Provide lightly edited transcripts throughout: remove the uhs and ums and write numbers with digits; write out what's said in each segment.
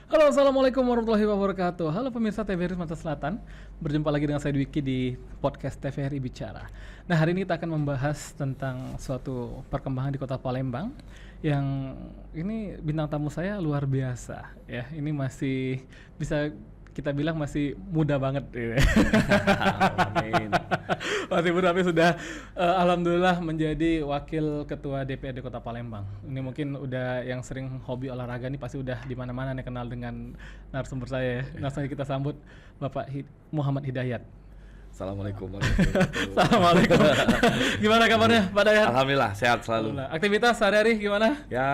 Halo, assalamualaikum warahmatullahi wabarakatuh. Halo pemirsa TVRI Sumatera Selatan, berjumpa lagi dengan saya Dwiki di podcast TVRI Bicara. Nah, hari ini kita akan membahas tentang suatu perkembangan di Kota Palembang yang ini bintang tamu saya luar biasa ya. Ini masih bisa kita bilang masih muda banget gitu. Amin. Masih muda tapi sudah alhamdulillah menjadi wakil ketua DPRD Kota Palembang. Ini mungkin udah yang sering hobi olahraga nih pasti udah di mana-mana nih kenal dengan narasumber saya ya. Langsung kita sambut Bapak Muhammad Hidayat. Assalamualaikum warahmatullahi wabarakatuh. Assalamualaikum. Gimana kabarnya Pak Dayat? Alhamdulillah sehat selalu. Alhamdulillah. Aktivitas sehari-hari gimana? Ya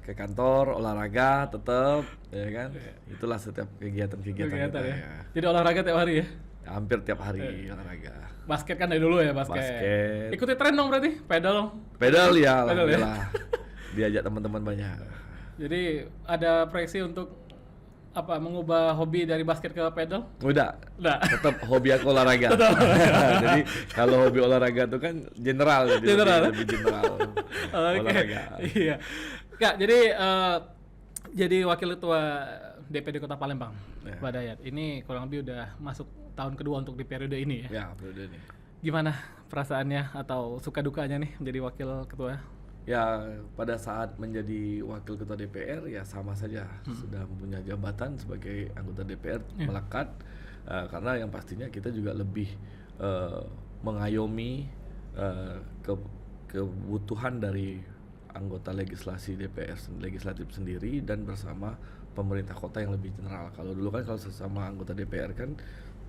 ke kantor olahraga tetap ya kan. Itulah setiap kegiatan kita ya. ya. Jadi olahraga tiap hari ya? Hampir tiap hari olahraga. Basket kan dari dulu ya basket. Ikuti tren dong berarti? Pedal Pedal ya Pedal ya? alhamdulillah. Diajak teman-teman banyak. Jadi ada proyeksi untuk mengubah hobi dari basket ke pedal? Udah. Udah. Tetap hobi aku olahraga. Jadi kalau hobi olahraga itu kan general, jadi lebih general. Olahraga. Iya. Kak, jadi wakil ketua DPD Kota Palembang, Ya. Pak Dayat. Ini kurang lebih udah masuk tahun kedua untuk di periode ini ya. Ya, periode ini. Gimana perasaannya atau suka dukanya nih menjadi wakil ketua? Ya, pada saat menjadi wakil ketua DPR ya sama saja sudah mempunyai jabatan sebagai anggota DPR melekat karena yang pastinya kita juga lebih mengayomi kebutuhan dari anggota legislatif sendiri dan bersama pemerintah kota yang lebih general. Kalau dulu kan kalau sesama anggota DPR kan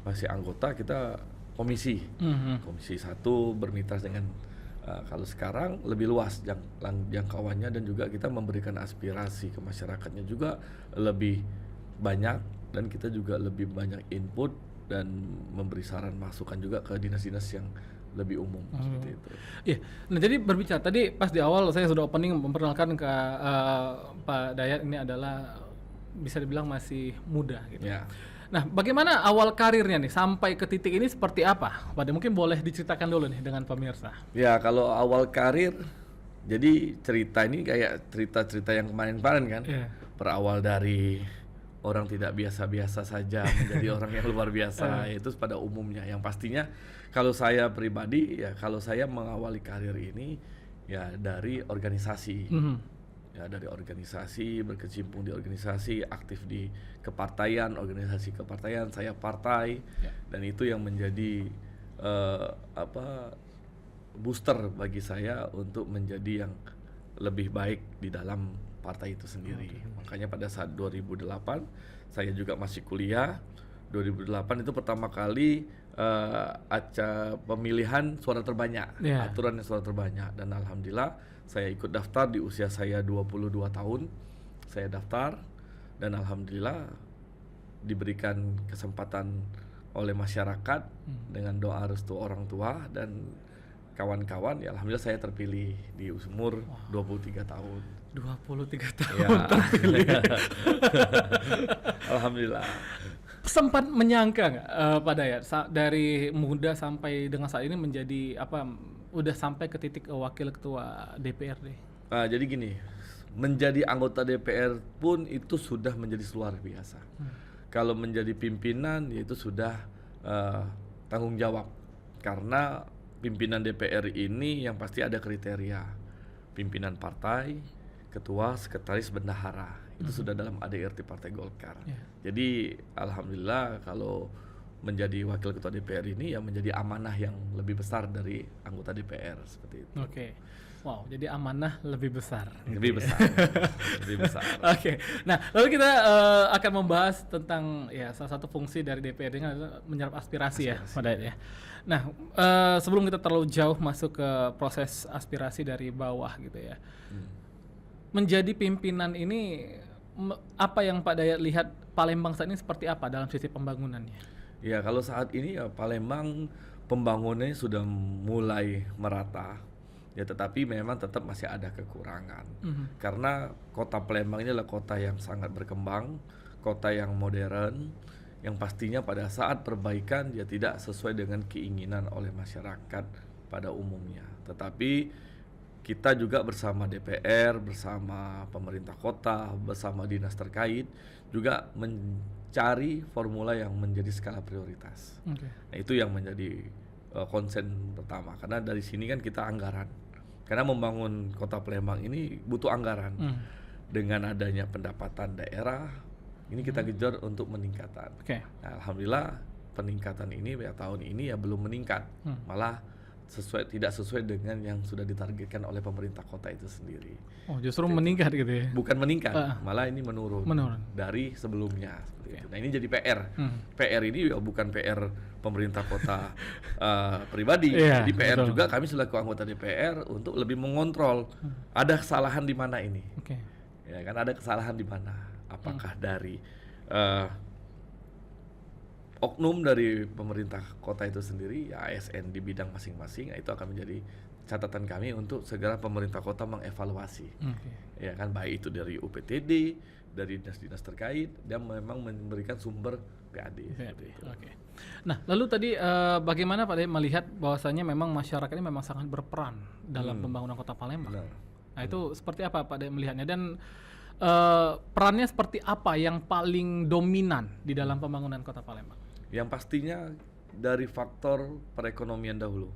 masih anggota kita komisi 1 bermitra dengan kalau sekarang lebih luas jangkauannya dan juga kita memberikan aspirasi ke masyarakatnya juga lebih banyak dan kita juga lebih banyak input dan memberi saran masukan juga ke dinas-dinas yang lebih umum seperti itu. Iya. Nah, jadi berbicara tadi pas di awal saya sudah opening memperkenalkan ke Pak Dayat ini adalah bisa dibilang masih muda gitu. Ya. Nah, bagaimana awal karirnya nih sampai ke titik ini seperti apa? Pak, mungkin boleh diceritakan dulu nih dengan pemirsa. Ya, kalau awal karir, jadi cerita ini kayak cerita-cerita yang kemarin-kemarin kan. Yeah. Berawal dari orang tidak biasa-biasa saja menjadi orang yang luar biasa, itu pada umumnya. Yang pastinya kalau saya pribadi, ya kalau saya mengawali karir ini ya dari organisasi. Ya dari organisasi, berkecimpung di organisasi, aktif di kepartaian, organisasi kepartaian, saya partai, dan itu yang menjadi booster bagi saya untuk menjadi yang lebih baik di dalam partai itu sendiri. Makanya pada saat 2008 saya juga masih kuliah. 2008 itu pertama kali pemilihan suara terbanyak, aturan yang suara terbanyak, dan alhamdulillah saya ikut daftar di usia saya 22 tahun. Saya daftar dan alhamdulillah diberikan kesempatan oleh masyarakat dengan doa restu orang tua dan kawan-kawan. Ya alhamdulillah saya terpilih di umur 23 tahun. 23 tahun Ya. terpilih. Alhamdulillah. Sempat menyangka nggak Pak Dayat dari muda sampai dengan saat ini menjadi udah sampai ke titik wakil ketua DPRD? Jadi gini, menjadi anggota DPR pun itu sudah menjadi luar biasa. Kalau menjadi pimpinan itu sudah tanggung jawab karena pimpinan DPR ini yang pasti ada kriteria pimpinan partai, ketua, sekretaris, bendahara. Itu sudah dalam ADRT Partai Golkar. Jadi alhamdulillah kalau menjadi wakil ketua DPR ini ya menjadi amanah yang lebih besar dari anggota DPR seperti itu. Oke. Wow, jadi amanah lebih besar. Lebih besar. Lebih besar. Oke. Nah, lalu kita akan membahas tentang ya salah satu fungsi dari DPRD adalah menyerap aspirasi ya, Pak Dayat ya. Nah, sebelum kita terlalu jauh masuk ke proses aspirasi dari bawah gitu ya. Menjadi pimpinan ini apa yang Pak Dayat lihat Palembang saat ini seperti apa dalam sisi pembangunannya? Ya, kalau saat ini ya Palembang pembangunannya sudah mulai merata. Ya, tetapi memang tetap masih ada kekurangan. Karena kota Palembang ini adalah kota yang sangat berkembang, kota yang modern, yang pastinya pada saat perbaikan dia tidak sesuai dengan keinginan oleh masyarakat pada umumnya. Tetapi kita juga bersama DPR, bersama pemerintah kota, bersama dinas terkait juga mencari formula yang menjadi skala prioritas. Oke. Nah, itu yang menjadi konsen pertama, karena dari sini kan kita anggaran. Karena membangun Kota Palembang ini butuh anggaran. Dengan adanya pendapatan daerah, ini kita kejar untuk meningkatan. Oke. Nah, alhamdulillah peningkatan ini ya tahun ini ya belum meningkat, malah tidak sesuai dengan yang sudah ditargetkan oleh pemerintah kota itu sendiri. Oh, justru meningkat gitu ya. Bukan meningkat, malah ini menurun dari sebelumnya. Seperti itu. Nah, ini jadi PR. PR ini ya bukan PR pemerintah kota pribadi, jadi PR juga kami selaku anggota DPR untuk lebih mengontrol ada kesalahan di mana ini. Ya kan, ada kesalahan di mana? Apakah dari oknum dari pemerintah kota itu sendiri, ya ASN di bidang masing-masing, itu akan menjadi catatan kami untuk segera pemerintah kota mengevaluasi. Ya kan, baik itu dari UPTD, dari dinas-dinas terkait, dan memang memberikan sumber PAD. Nah, lalu tadi bagaimana Pak De melihat bahwasanya memang masyarakat ini memang sangat berperan dalam pembangunan Kota Palembang. Nah, itu seperti apa Pak De melihatnya, dan perannya seperti apa yang paling dominan di dalam pembangunan Kota Palembang? Yang pastinya dari faktor perekonomian dahulu,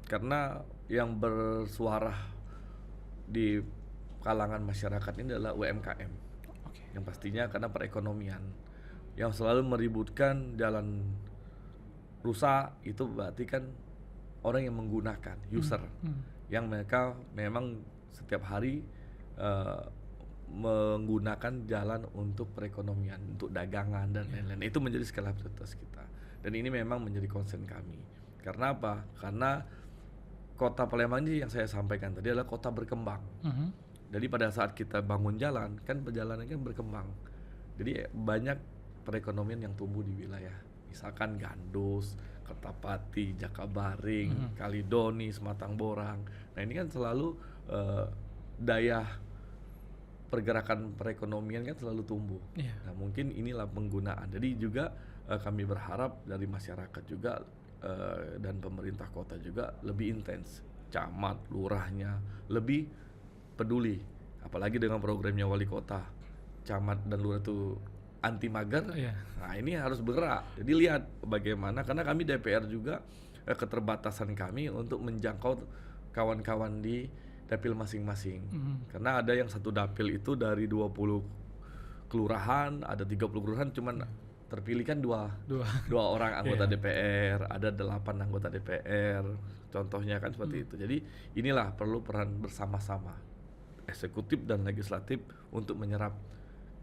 karena yang bersuara di kalangan masyarakat ini adalah UMKM. Yang pastinya karena perekonomian yang selalu meributkan jalan rusak, itu berarti kan orang yang menggunakan, user, yang mereka memang setiap hari menggunakan jalan untuk perekonomian, untuk dagangan dan lain-lain. Itu menjadi skala prioritas kita. Dan ini memang menjadi concern kami. Karena apa? Karena Kota Palembang ini yang saya sampaikan tadi adalah kota berkembang. Jadi pada saat kita bangun jalan, kan perjalanan kan berkembang. Jadi banyak perekonomian yang tumbuh di wilayah. Misalkan Gandus, Kertapati, Jakabaring, Kalidoni, Sematang Borang. Nah, ini kan selalu daya pergerakan perekonomian kan selalu tumbuh. Nah, mungkin inilah penggunaan. Jadi juga kami berharap dari masyarakat juga dan pemerintah kota juga lebih intens, camat, lurahnya lebih peduli. Apalagi dengan programnya wali kota, camat dan lurah itu anti mager. Nah, ini harus bergerak. Jadi lihat bagaimana, karena kami DPR juga keterbatasan kami untuk menjangkau kawan-kawan di dapil masing-masing. Karena ada yang satu dapil itu dari 20 kelurahan, ada 30 kelurahan, cuman terpilih kan dua orang anggota DPR, ada 8 anggota DPR. Contohnya kan seperti itu. Jadi inilah perlu peran bersama-sama eksekutif dan legislatif untuk menyerap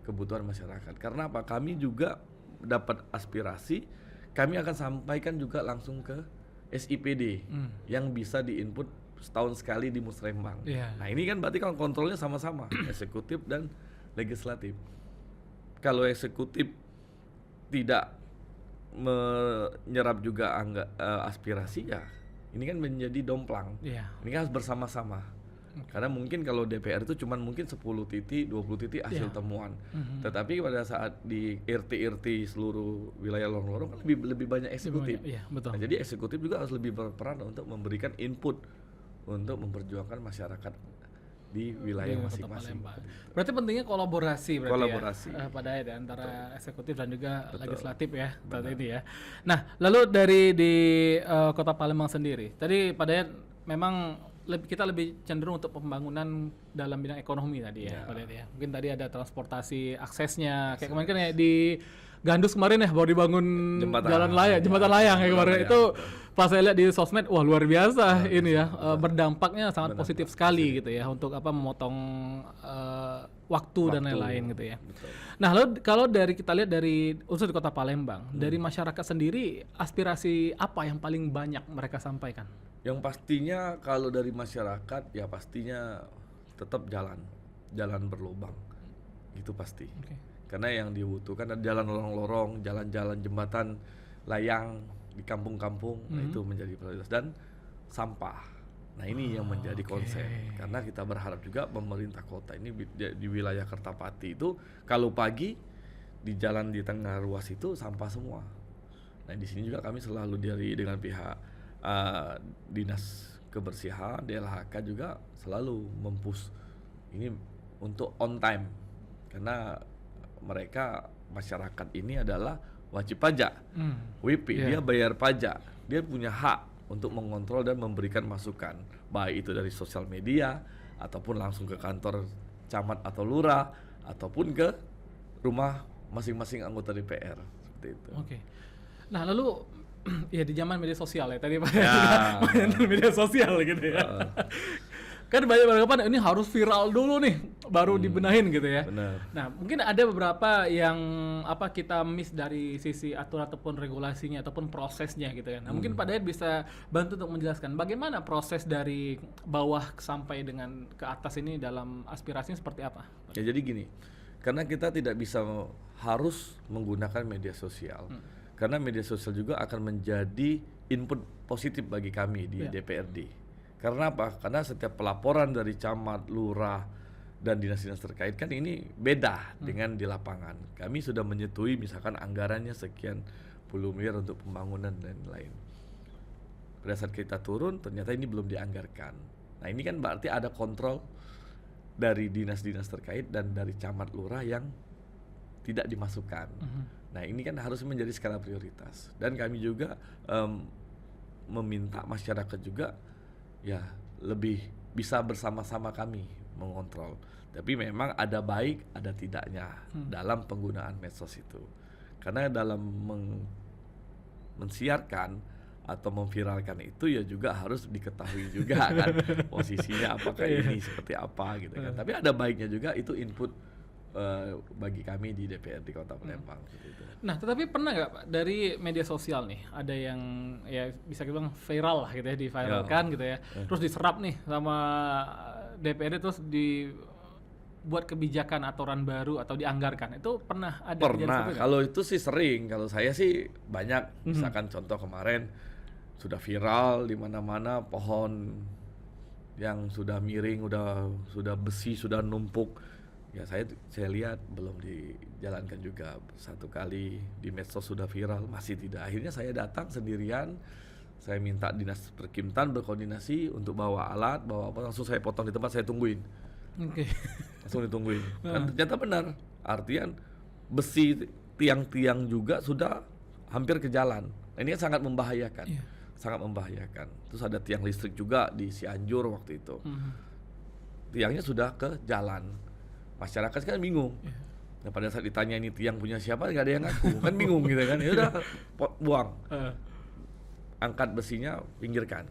kebutuhan masyarakat. Karena apa? Kami juga dapat aspirasi, kami akan sampaikan juga langsung ke SIPD yang bisa diinput setahun sekali di Musrembang. Nah, ini kan berarti kan kontrolnya sama-sama eksekutif dan legislatif. Kalau eksekutif tidak menyerap juga aspirasi, ya ini kan menjadi domplang. Ini kan harus bersama-sama. Karena mungkin kalau DPR itu cuman mungkin 10 titik, 20 titik hasil temuan. Tetapi pada saat di RT seluruh wilayah lorong-lorong kan lebih banyak eksekutif. Nah, jadi eksekutif juga harus lebih berperan untuk memberikan input untuk memperjuangkan masyarakat di wilayah masing-masing. Berarti pentingnya kolaborasi ya, pada antara eksekutif dan juga legislatif ya saat ini ya. Nah, lalu di Kota Palembang sendiri, tadi pada memang kita lebih cenderung untuk pembangunan dalam bidang ekonomi tadi ya, Pak Dayat ya. Mungkin tadi ada transportasi aksesnya, kayak kemarin kan ya di Gandus kemarin ya baru dibangun jembatan layang ya kemarin. Itu pas saya lihat di sosmed, wah luar biasa ini ya, berdampaknya sangat positif sekali gitu ya untuk memotong waktu dan lain-lain gitu ya. Nah, lalu kalau kita lihat dari unsur di Kota Palembang, dari masyarakat sendiri aspirasi apa yang paling banyak mereka sampaikan? Yang pastinya kalau dari masyarakat ya pastinya tetap jalan berlubang, itu pasti. Karena yang dibutuhkan ada jalan lorong-lorong, jalan-jalan jembatan layang di kampung-kampung, nah itu menjadi prioritas, dan sampah. Nah, ini yang menjadi konsen, karena kita berharap juga pemerintah kota ini di wilayah Kertapati itu kalau pagi di jalan di tengah ruas itu sampah semua. Nah, di sini juga kami selalu dengan pihak dinas kebersihan, DLHK juga selalu mempush ini untuk on time, karena mereka masyarakat ini adalah wajib pajak, WP, dia bayar pajak, dia punya hak untuk mengontrol dan memberikan masukan, baik itu dari sosial media ataupun langsung ke kantor camat atau lurah ataupun ke rumah masing-masing anggota DPR seperti itu. Oke. Nah lalu ya di zaman media sosial ya tadi Pak, Ya. banyak media sosial gitu ya. Kan banyak beranggapan ini harus viral dulu nih baru dibenahin gitu ya. Benar. Nah mungkin ada beberapa yang kita miss dari sisi aturan ataupun regulasinya ataupun prosesnya gitu ya. Nah mungkin Pak Dayat bisa bantu untuk menjelaskan bagaimana proses dari bawah sampai dengan ke atas ini dalam aspirasinya seperti apa? Ya jadi gini, karena kita tidak bisa harus menggunakan media sosial, karena media sosial juga akan menjadi input positif bagi kami di DPRD. Karena apa? Karena setiap pelaporan dari camat, lurah, dan dinas-dinas terkait kan ini beda dengan di lapangan. Kami sudah menyetujui misalkan anggarannya sekian puluh miliar untuk pembangunan dan lain. Pada saat kita turun ternyata ini belum dianggarkan. Nah ini kan berarti ada kontrol dari dinas-dinas terkait dan dari camat lurah yang tidak dimasukkan. Nah ini kan harus menjadi skala prioritas. Dan kami juga meminta masyarakat juga ya lebih bisa bersama-sama kami mengontrol. Tapi memang ada baik, ada tidaknya dalam penggunaan medsos itu. Karena dalam mensiarkan atau memviralkan itu ya juga harus diketahui juga kan posisinya apakah ini seperti apa gitu kan. Tapi ada baiknya juga, itu input bagi kami di DPRD Kota Palembang seperti itu. Nah, tetapi pernah nggak Pak dari media sosial nih ada yang ya bisa kita bilang viral lah gitu ya, diviralkan gitu ya, terus diserap nih sama DPRD terus dibuat kebijakan aturan baru atau dianggarkan, itu pernah ada kejadian seperti Pernah, itu? kalau itu sih sering, kalau saya sih banyak. Misalkan contoh kemarin sudah viral di mana-mana pohon yang sudah miring, sudah besi, sudah numpuk. Ya saya lihat belum dijalankan juga. Satu kali di medsos sudah viral, masih tidak. Akhirnya saya datang sendirian, saya minta dinas Perkimtan berkoordinasi untuk bawa alat, bawa apa, langsung saya potong di tempat, saya tungguin. Oke. Langsung ditungguin. Dan ternyata benar, artian besi tiang-tiang juga sudah hampir ke jalan. Nah, ini sangat membahayakan. Sangat membahayakan. Terus ada tiang listrik juga di Cianjur waktu itu. Tiangnya sudah ke jalan. Masyarakat kan bingung. Nah, pada saat ditanya ini tiang punya siapa, nggak ada yang ngaku. Kan bingung gitu kan. Ya udah buang. Angkat besinya, pinggirkan.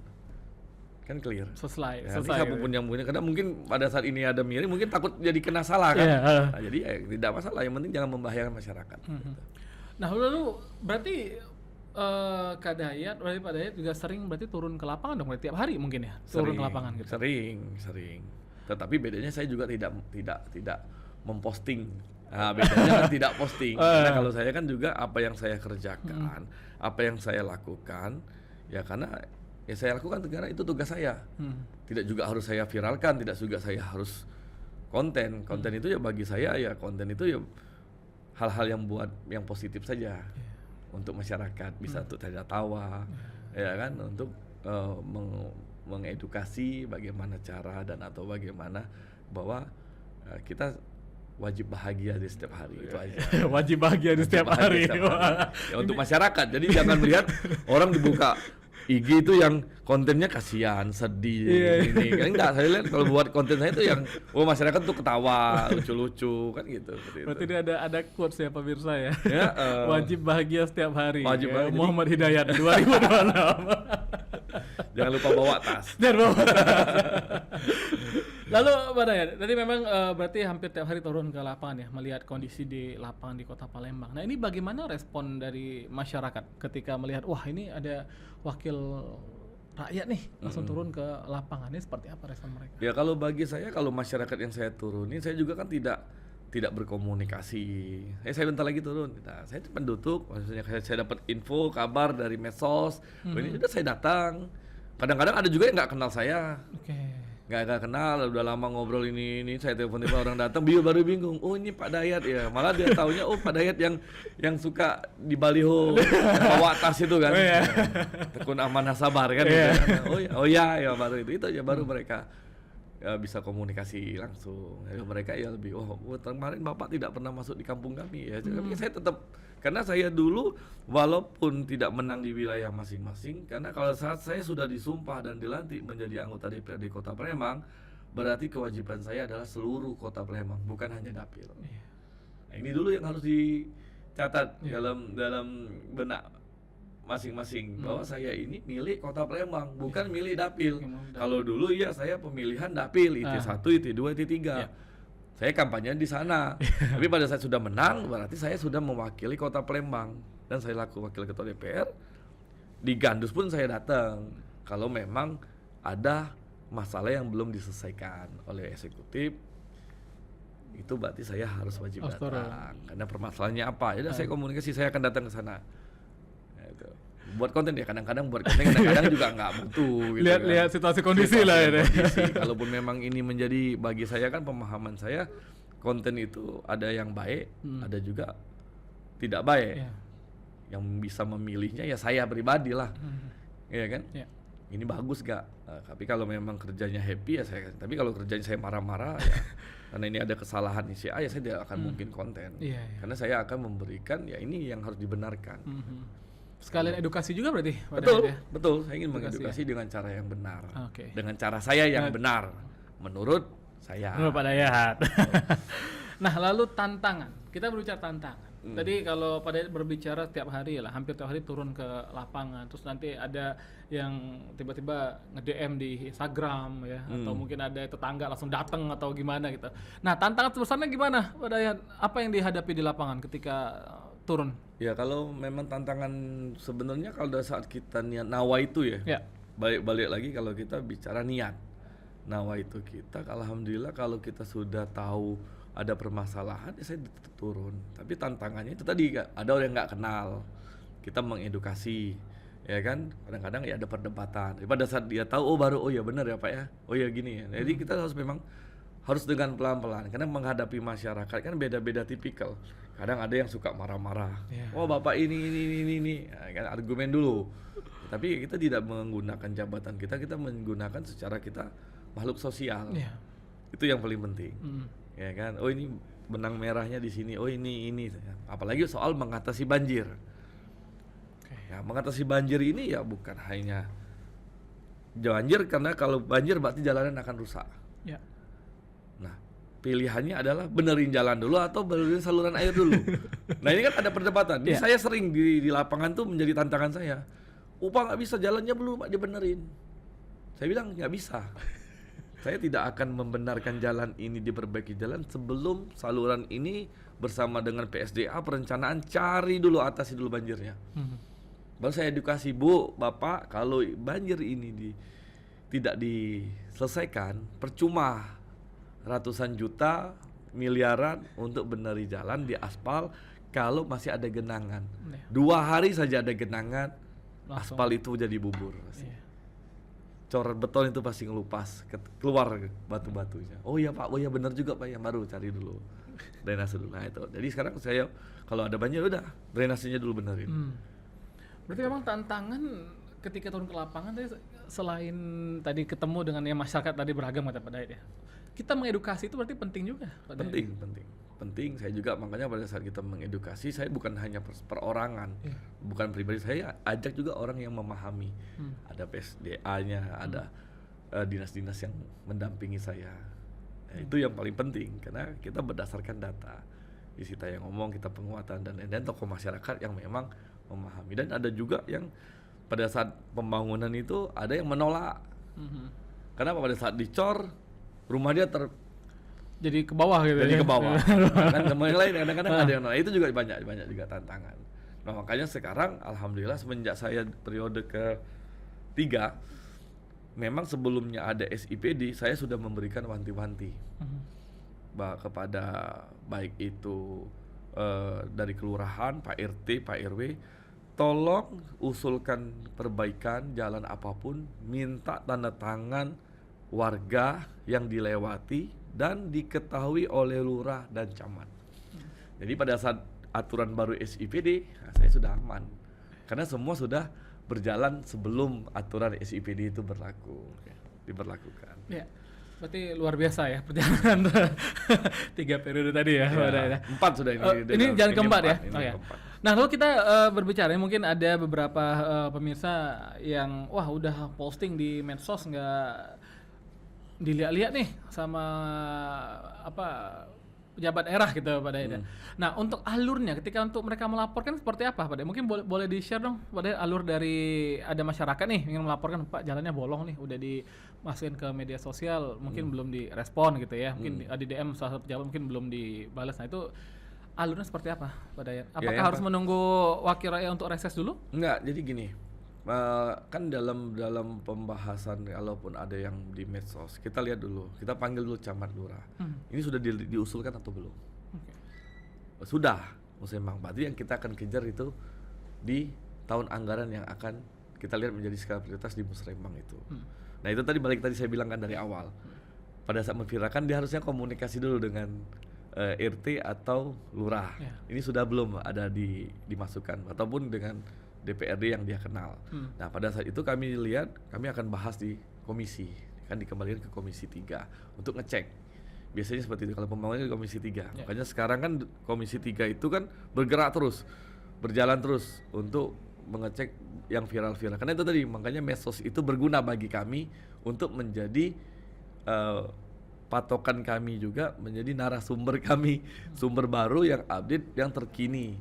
Kan clear. Selesai. Ya, Selesai. siapapun yang punya, karena mungkin pada saat ini ada miring, mungkin takut jadi kena salah kan. Nah, jadi ya tidak masalah, yang penting jangan membahayakan masyarakat. Nah, lalu berarti Kak Dayat, berarti Pak Dayat juga sering berarti turun ke lapangan dong, berarti tiap hari mungkin ya? Turun ke lapangan gitu. Sering. Tetapi bedanya saya juga tidak memposting. Nah, bedanya kan tidak posting. Karena kalau saya kan juga apa yang saya kerjakan, apa yang saya lakukan, ya karena ya saya lakukan karena itu tugas saya. Tidak juga harus saya viralkan, tidak juga saya harus konten. Konten itu ya bagi saya ya, konten itu ya hal-hal yang positif saja untuk masyarakat, bisa untuk tanda tawa, ya kan, untuk mengedukasi bagaimana cara dan atau bagaimana bahwa kita wajib bahagia di setiap hari, itu aja. Wajib bahagia di setiap hari. Ya, untuk masyarakat. Jadi jangan melihat orang dibuka IG itu yang kontennya kasihan, sedih, ini kan enggak. Saya lihat kalau buat konten saya itu yang masyarakat tuh ketawa, lucu-lucu kan gitu. Berarti ini ada quotes ya pemirsa ya. Wajib bahagia setiap hari. Wajib bahagia. Muhammad Hidayat 2026. Jangan lupa bawa tas. Jangan bawa tas. Lalu Pak Dayat, tadi memang berarti hampir tiap hari turun ke lapangan ya, melihat kondisi di lapangan di Kota Palembang. Nah ini bagaimana respon dari masyarakat ketika melihat, wah ini ada wakil rakyat nih langsung turun ke lapangan, ini seperti apa respon mereka? Ya kalau bagi saya, kalau masyarakat yang saya turunin, saya juga kan tidak berkomunikasi. Saya bentar lagi turun. Nah, saya cuma duduk, maksudnya saya dapat info, kabar dari medsos. Ini sudah saya datang. Kadang-kadang ada juga yang nggak kenal saya. Oke. nggak kenal, udah lama ngobrol ini saya telepon tiba orang datang, baru bingung, oh ini Pak Dayat ya, malah dia taunya oh Pak Dayat yang suka di baliho bawa tas itu kan, Tekun Amanah Sabar kan, gitu kan. Oh ya baru itu aja baru mereka bisa komunikasi langsung. Ya, mereka ya lebih kemarin Bapak tidak pernah masuk di kampung kami ya, tapi saya tetap, karena saya dulu walaupun tidak menang di wilayah masing-masing, karena kalau saat saya sudah disumpah dan dilantik menjadi anggota DPRD Kota Palembang, berarti kewajiban saya adalah seluruh Kota Palembang, bukan hanya dapil. Nah, ini dulu yang harus dicatat dalam benak masing-masing, bahwa saya ini milik Kota Palembang, bukan milik dapil. Kalau dulu ya saya pemilihan dapil IT1, IT2, IT3. Saya kampanye di sana. Tapi pada saat sudah menang, berarti saya sudah mewakili Kota Palembang dan saya laku wakil ketua DPR. Di Gandus pun saya datang. Kalau memang ada masalah yang belum diselesaikan oleh eksekutif, itu berarti saya harus wajib datang. Karena permasalahannya apa? Ya saya komunikasi, saya akan datang ke sana. Buat konten ya, kadang-kadang buat konten, kadang-kadang juga nggak butuh gitu. Lihat situasi kondisi lah ya. Kalaupun memang ini menjadi, bagi saya kan pemahaman saya, konten itu ada yang baik, ada juga tidak baik. Yang bisa memilihnya ya saya pribadi lah, ya kan. Ini bagus gak? Tapi kalau memang kerjanya happy ya saya. Tapi kalau kerjanya saya marah-marah ya, karena ini ada kesalahan isi ya saya tidak akan mungkin konten. Karena saya akan memberikan ya ini yang harus dibenarkan. Sekalian edukasi juga berarti? Betul. Saya ingin mengedukasi dengan cara yang benar. Dengan cara saya yang benar, menurut saya. Menurut Pak Dayat. Nah, lalu tantangan. Kita berbicara tantangan. Tadi kalau Pak Dayat berbicara setiap hari lah, hampir tiap hari turun ke lapangan. Terus nanti ada yang tiba-tiba nge-DM di Instagram ya, atau mungkin ada tetangga langsung datang atau gimana gitu. Nah, tantangan terbesarnya gimana Pak Dayat? Apa yang dihadapi di lapangan ketika turun? Ya kalau memang tantangan sebenarnya kalau saat kita niat nawa itu ya. Balik lagi kalau kita bicara niat. Nawa itu kita alhamdulillah kalau kita sudah tahu ada permasalahan ya saya turun. Tapi tantangannya itu tadi ada orang yang nggak kenal. Kita mengedukasi ya kan. Kadang-kadang ya ada perdebatan. Pada saat dia tahu oh ya benar ya Pak ya. Oh ya gini ya. Jadi kita harus dengan pelan-pelan, karena menghadapi masyarakat kan beda-beda tipikal. Kadang ada yang suka marah-marah, oh bapak ini, ya, kan argumen dulu. Tapi kita tidak menggunakan jabatan kita menggunakan secara kita makhluk sosial. Itu yang paling penting, ya kan. Oh ini benang merahnya di sini, oh ini. Apalagi soal mengatasi banjir. Ya, mengatasi banjir ini ya bukan hanya banjir, karena kalau banjir berarti jalanan akan rusak. Nah, pilihannya adalah benerin jalan dulu atau benerin saluran air dulu. Nah, ini kan ada perdebatan. Ini saya sering di lapangan tuh menjadi tantangan saya. Pak nggak bisa, jalannya belum Pak dibenerin. Saya bilang nggak bisa. Saya tidak akan membenarkan jalan ini diperbaiki jalan sebelum saluran ini bersama dengan PSDA perencanaan cari dulu, atasi dulu banjirnya. Baru saya edukasi, Bu, Bapak, kalau banjir ini tidak diselesaikan, percuma ratusan juta, miliaran untuk beneri jalan di aspal kalau masih ada genangan. 2 hari saja ada genangan, langsung aspal itu jadi bubur. Coret beton itu pasti ngelupas, keluar batu-batunya. Oh iya Pak, oh iya benar juga Pak, yang baru cari dulu drainase dulu. Nah itu. Jadi sekarang saya kalau ada banjir udah drainasenya dulu benerin. Berarti memang tantangan ketika turun ke lapangan tadi, selain tadi ketemu dengan yang masyarakat tadi beragam kata Pak Dayat ya. Kita mengedukasi itu berarti penting juga, Pak Dayat. Penting. Saya juga makanya pada saat kita mengedukasi, saya bukan hanya perorangan, bukan pribadi, saya ajak juga orang yang memahami. Ada PSDA-nya, ada dinas-dinas yang mendampingi saya. Itu yang paling penting karena kita berdasarkan data. Isi kita yang ngomong, kita penguatan dan tokoh masyarakat yang memang memahami. Dan ada juga yang pada saat pembangunan itu ada yang menolak. Karena pada saat dicor rumah dia jadi ke bawah gitu. Jadi ke bawah. Kan teman yang lain kadang-kadang ada yang nolak. Itu juga banyak juga tantangan. Nah, makanya sekarang alhamdulillah semenjak saya periode ke-3 memang sebelumnya ada SIPD, saya sudah memberikan wanti-wanti kepada baik itu dari kelurahan, Pak RT, Pak RW, tolong usulkan perbaikan jalan apapun, minta tanda tangan warga yang dilewati dan diketahui oleh lurah dan camat. Jadi pada saat aturan baru SIPD, saya sudah aman. Karena semua sudah berjalan sebelum aturan SIPD itu diberlakukan. Ya. Berarti luar biasa ya perjalanan 3 periode tadi ya. Ya, 4 sudah ini. Ini jalan keempat ya. Ini Keempat. Nah, kalau kita berbicara, mungkin ada beberapa pemirsa yang wah udah posting di medsos nggak dilihat-lihat nih sama apa pejabat daerah gitu Pak Dayat. Nah, untuk alurnya ketika untuk mereka melaporkan seperti apa Pak Dayat? Mungkin boleh di-share dong Pak Dayat, alur dari ada masyarakat nih ingin melaporkan Pak jalannya bolong nih, udah dimasukin ke media sosial, mungkin belum direspon gitu ya. Mungkin di DM salah satu pejabat mungkin belum dibalas. Nah, itu alurnya seperti apa Pak Dayat? Apakah harus menunggu wakil rakyat untuk reses dulu? Enggak, jadi gini. Kan dalam pembahasan kalaupun ada yang di medsos, kita lihat dulu, kita panggil dulu camat lurah. Ini sudah diusulkan atau belum? Sudah, Musrembang. Berarti yang kita akan kejar itu di tahun anggaran yang akan kita lihat menjadi skala prioritas di Musrembang itu. Nah itu tadi balik tadi saya bilang kan dari awal, pada saat memviralkan dia harusnya komunikasi dulu dengan RT atau lurah. Ini sudah belum ada dimasukkan ataupun dengan DPRD yang dia kenal. Nah pada saat itu kami lihat, kami akan bahas di komisi, kan dikembalikan ke komisi 3 untuk ngecek. Biasanya seperti itu kalau pembangunan di komisi 3. Makanya sekarang kan komisi 3 itu kan bergerak terus, berjalan terus untuk mengecek yang viral-viral. Karena itu tadi, makanya medsos itu berguna bagi kami untuk menjadi patokan kami juga, menjadi narasumber kami, sumber baru yang update, yang terkini.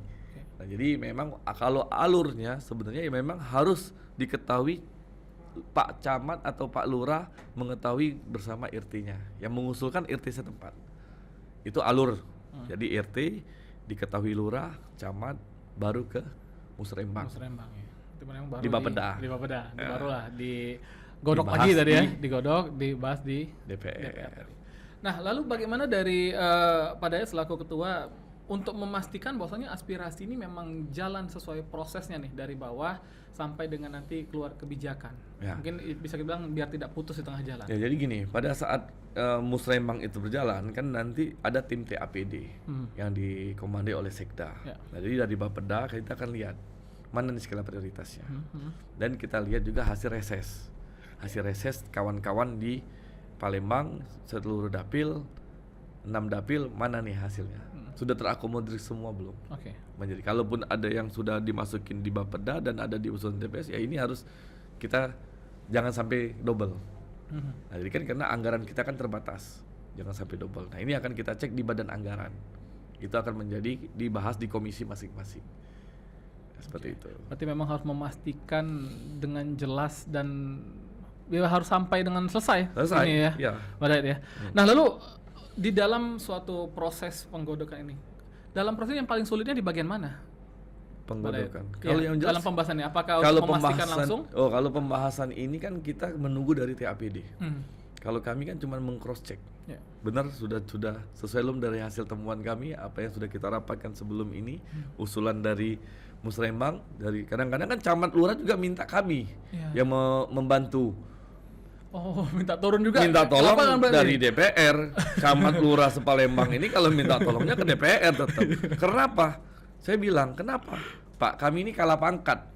Nah, jadi memang kalau alurnya sebenarnya ya memang harus diketahui Pak Camat atau Pak Lurah mengetahui bersama RT-nya yang mengusulkan RT setempat. Itu alur. Jadi RT diketahui Lurah, Camat, baru ke Musrembang. Musrembang ya. Itu memang baru di Bapeda. Di Bapeda. Ya. Barulah digodok lagi tadi ya, digodok, dibahas di DPR. Nah, lalu bagaimana dari Pak Dayat selaku ketua untuk memastikan bahwasanya aspirasi ini memang jalan sesuai prosesnya nih dari bawah sampai dengan nanti keluar kebijakan. Ya. Mungkin bisa dibilang biar tidak putus di tengah jalan. Ya, jadi gini, pada saat Musrembang itu berjalan kan nanti ada tim TAPD yang dikomandoi oleh Sekda. Ya. Nah, jadi dari Bapeda kita akan lihat mana nih skala prioritasnya. Dan kita lihat juga hasil reses. Hasil reses kawan-kawan di Palembang seluruh dapil 6 dapil mana nih hasilnya? Sudah terakomodir semua belum? Menjadi kalaupun ada yang sudah dimasukin di Bapeda dan ada di usulan TPS, ya ini harus kita jangan sampai double. Nah, jadi kan karena anggaran kita kan terbatas, jangan sampai double. Nah, ini akan kita cek di badan anggaran. Itu akan menjadi dibahas di komisi masing-masing. Seperti itu. Berarti memang harus memastikan dengan jelas dan harus sampai dengan selesai. Ini ya. Ya. Nah, lalu di dalam suatu proses penggodokan ini, dalam proses yang paling sulitnya di bagian mana? Penggodokan. Kalau yang jelas, dalam pembahasannya, apakah untuk memastikan langsung? Kalau pembahasan ini kan kita menunggu dari TAPD. Kalau kami kan cuma meng-cross check. Benar sudah sesuai belum dari hasil temuan kami, apa yang sudah kita rapatkan sebelum ini, usulan dari Musrembang, dari kadang-kadang kan camat lurah juga minta kami yang membantu. Oh, minta turun juga. Minta tolong dari DPR. Camat lurah Sepalembang ini kalau minta tolongnya ke DPR tetap. Kenapa? Saya bilang, kenapa? Pak, kami ini kalah pangkat.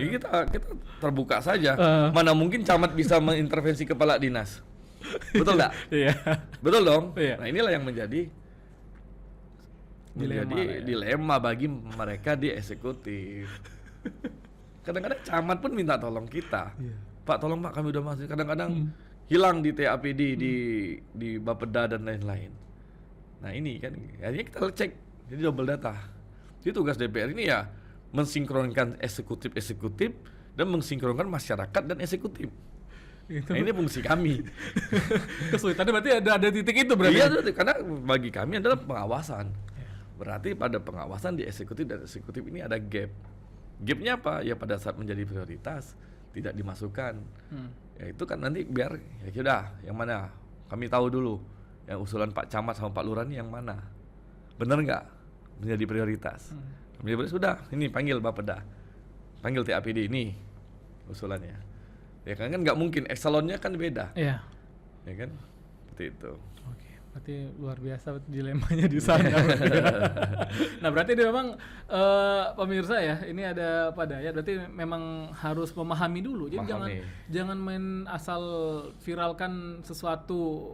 Jadi kita terbuka saja. Mana mungkin camat bisa mengintervensi kepala dinas. Betul enggak? Iya. Betul dong? Iya. Nah, inilah yang menjadi dilema bagi mereka di eksekutif. Kadang-kadang camat pun minta tolong kita. Pak, tolong Pak, kami udah masuk. Kadang-kadang hilang di TAPD, di Bapeda dan lain-lain. Nah ini kan, akhirnya kita cek, jadi double data. Jadi tugas DPR ini ya mensinkronkan eksekutif dan mensinkronkan masyarakat dan eksekutif. Nah, ini fungsi kami. Kesulitannya berarti ada titik itu berarti? Iya, karena bagi kami adalah pengawasan. Berarti pada pengawasan di eksekutif dan eksekutif ini ada gap. Gapnya apa? Ya pada saat menjadi prioritas tidak dimasukkan. Ya itu kan nanti biar ya sudah yang mana kami tahu dulu yang usulan Pak Camat sama Pak Lurah ini yang mana benar nggak menjadi prioritas. Sudah ini panggil Bapeda, panggil TAPD ini usulannya. Ya kan nggak mungkin eselonnya kan beda. ya kan? Seperti itu. Oke, berarti luar biasa dilemanya di sana. Nah, berarti dia memang pemirsa ya, ini ada Pak Dayat, berarti memang harus memahami dulu. Jadi jangan main asal viralkan sesuatu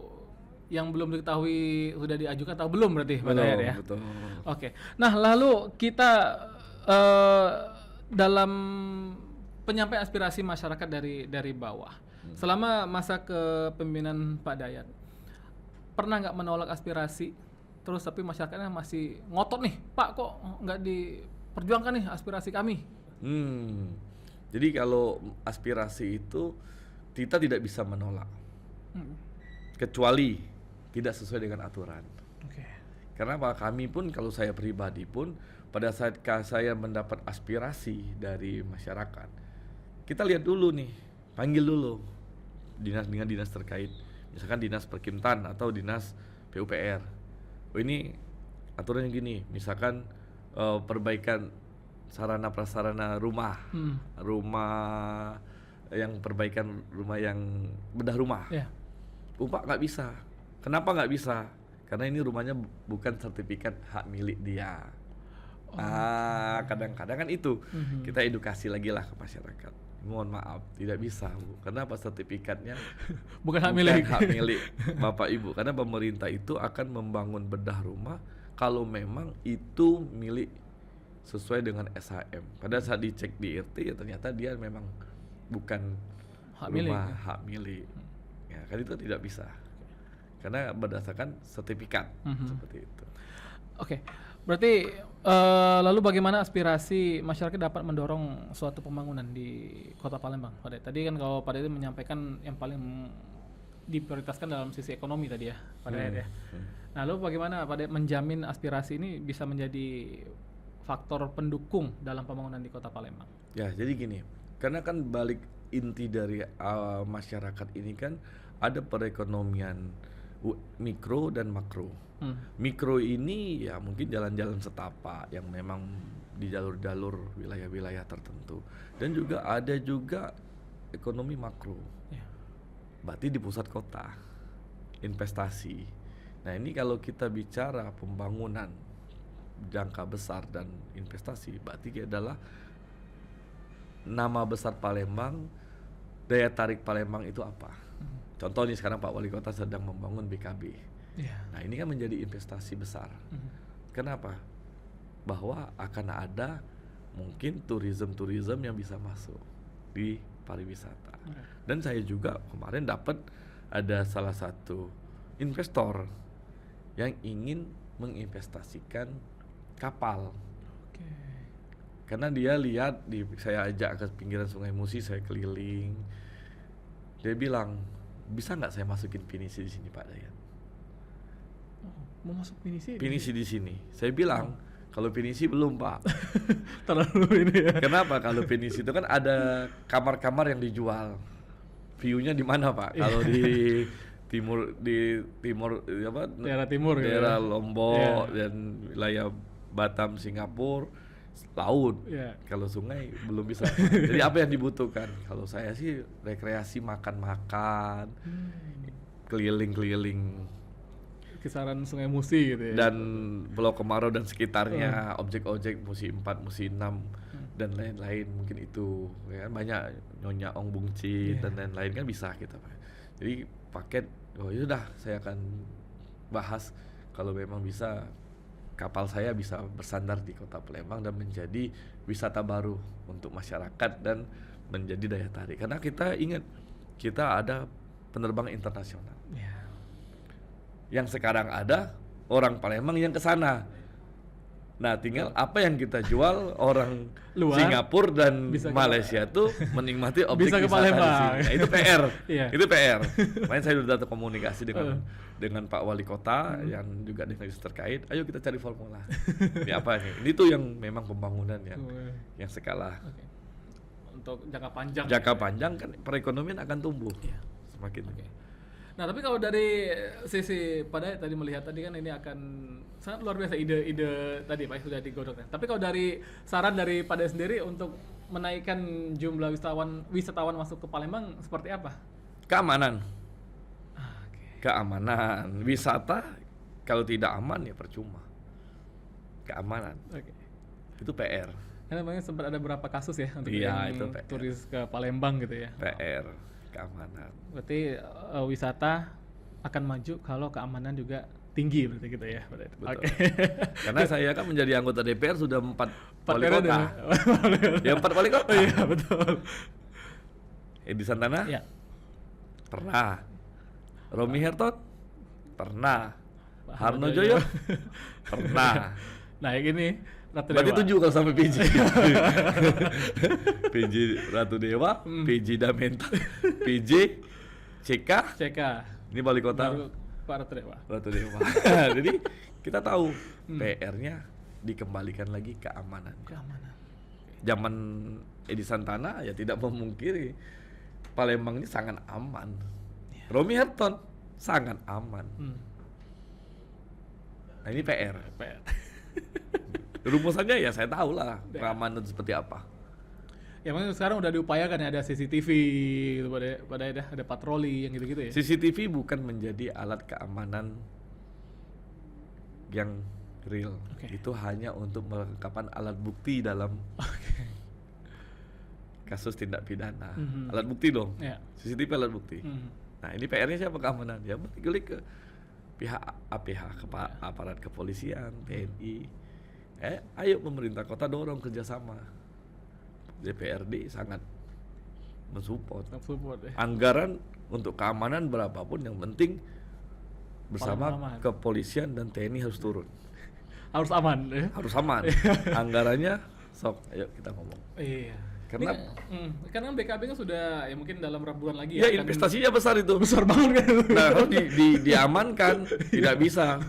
yang belum diketahui sudah diajukan atau belum berarti Pak Dayat ya. Betul. Oke. Nah, lalu kita dalam penyampaian aspirasi masyarakat dari bawah. Selama masa kepemimpinan Pak Dayat, pernah nggak menolak aspirasi, terus tapi masyarakatnya masih ngotot nih, Pak kok nggak diperjuangkan nih aspirasi kami? Jadi kalau aspirasi itu kita tidak bisa menolak, kecuali tidak sesuai dengan aturan. Karena kami pun, kalau saya pribadi pun, pada saat saya mendapat aspirasi dari masyarakat, kita lihat dulu nih, panggil dulu dengan dinas terkait, misalkan dinas Perkimtan atau dinas PUPR. Oh ini aturannya gini, misalkan perbaikan sarana prasarana rumah, rumah yang perbaikan rumah yang bedah rumah. Pak nggak bisa. Kenapa nggak bisa? Karena ini rumahnya bukan sertifikat hak milik dia. Kadang-kadang kan itu kita edukasi lagi lah ke masyarakat. Mohon maaf, tidak bisa, Bu. Kenapa sertifikatnya bukan hak milik Bapak Ibu? Karena pemerintah itu akan membangun bedah rumah kalau memang itu milik sesuai dengan SHM. Pada saat dicek di RT ya ternyata dia memang bukan hak milik. Ya, kan itu tidak bisa. Karena berdasarkan sertifikat seperti itu. Oke. Berarti lalu bagaimana aspirasi masyarakat dapat mendorong suatu pembangunan di Kota Palembang, Pak Dayat? Tadi kan kalau Pak Dayat menyampaikan yang paling diprioritaskan dalam sisi ekonomi tadi ya, Pak Dayat ya. Nah, lalu bagaimana Pak Dayat menjamin aspirasi ini bisa menjadi faktor pendukung dalam pembangunan di Kota Palembang? Ya, jadi gini, karena kan balik inti dari masyarakat ini kan ada perekonomian mikro dan makro. Mikro ini ya mungkin jalan-jalan setapak yang memang di jalur-jalur wilayah-wilayah tertentu, dan juga ada juga ekonomi makro, berarti di pusat kota, investasi. Nah ini kalau kita bicara pembangunan jangka besar dan investasi, berarti adalah nama besar Palembang, daya tarik Palembang itu apa? Contoh nih sekarang Pak Wali Kota sedang membangun BKB. Nah ini kan menjadi investasi besar. Kenapa? Bahwa akan ada mungkin turisme yang bisa masuk di pariwisata. Dan saya juga kemarin dapat ada salah satu investor yang ingin menginvestasikan kapal. Karena dia lihat, saya ajak ke pinggiran Sungai Musi, saya keliling. Dia bilang, bisa nggak saya masukin pinisi di sini Pak Dayat? Mau masuk pinisi? Pinisi di sini. Saya bilang, kalau pinisi belum Pak. Terlalu ini ya. Kenapa? Kalau pinisi itu kan ada kamar-kamar yang dijual. View-nya di mana Pak? Kalau di timur daerah timur, daerah Lombok dan wilayah Batam, Singapura, laut. Kalau sungai belum bisa. Jadi apa yang dibutuhkan? Kalau saya sih rekreasi, makan-makan, keliling-keliling kisaran Sungai Musi gitu ya. Dan Pulau Kemarau dan sekitarnya, objek-objek Musi 4, Musi 6 dan lain-lain, mungkin itu ya kan, banyak Nyonya Ong Bungcit dan lain-lain kan bisa kita Pak. Jadi paket, yaudah saya akan bahas kalau memang bisa kapal saya bisa bersandar di Kota Palembang dan menjadi wisata baru untuk masyarakat dan menjadi daya tarik. Karena kita ingat, kita ada penerbangan internasional. Yang sekarang ada orang Palembang yang ke sana. Nah, tinggal apa yang kita jual, orang luar, Singapura dan Malaysia tuh menikmati objek wisata di sini. Nah, itu PR. Itu PR. Makanya saya sudah komunikasi dengan Pak Wali Kota yang juga dengan terkait. Ayo kita cari formula. Ini apa nih? Ini tuh yang memang pembangunan yang skala. Untuk jangka panjang. Jangka panjang kan perekonomian akan tumbuh. Semakin. Nah, tapi kalau dari sisi Pak Dayat tadi melihat tadi kan ini akan sangat luar biasa ide-ide tadi Pak sudah digodokkan. Tapi kalau dari saran dari Pak Dayat sendiri untuk menaikkan jumlah wisatawan masuk ke Palembang seperti apa? Keamanan. keamanan. Wisata kalau tidak aman ya percuma. Keamanan Oke. itu PR. Karena memang sempat ada beberapa kasus ya untuk Iya, yang itu PR. turis ke Palembang gitu ya. PR keamanan. Berarti wisata akan maju kalau keamanan juga tinggi berarti gitu ya. Berarti. Betul. Oke. Karena saya kan menjadi anggota DPR sudah 4 Empat wali periode. kota. Ya 4 wali kota. Oh iya betul. Edi Santana Ya. pernah. Romi Hertot pernah. Pak Harno Joyo pernah. Nah yang ini Ratu Berarti Dewa. 7 kalau sampai PJ. PJ Ratu Dewa, PJ Damenta, PJ CK, CK. ini wali kota Baru Pak Ratu Dewa. Ratu Dewa. Jadi kita tahu PR-nya dikembalikan lagi keamanan. Keamanan. Zaman Edi Santana ya tidak memungkiri Palembang ini sangat aman. Romi Herton sangat aman. Nah ini PR. PR. Rumusannya ya saya tahu lah keamanan seperti apa. Ya memang sekarang udah diupayakan ya ada CCTV gitu pada ada patroli yang gitu-gitu ya. CCTV bukan menjadi alat keamanan yang real. Oke. Itu hanya untuk melengkapan alat bukti dalam kasus tindak pidana. Alat bukti dong. Ya. CCTV alat bukti. Nah ini PR-nya siapa keamanan? Ya balik ke pihak APH, aparat kepolisian, TNI. Ayo pemerintah kota dorong kerjasama. DPRD sangat mensupport. Support ya. Anggaran untuk keamanan berapapun yang penting bersama Paling aman. kepolisian dan TNI harus turun. Harus aman ya. Harus aman. Anggarannya sok, ayo kita ngomong. Iya. Karena Karena BKB kan sudah ya mungkin dalam beberapa bulan lagi ya akan investasinya besar itu. besar banget kan. Nah, harus diamankan, tidak bisa.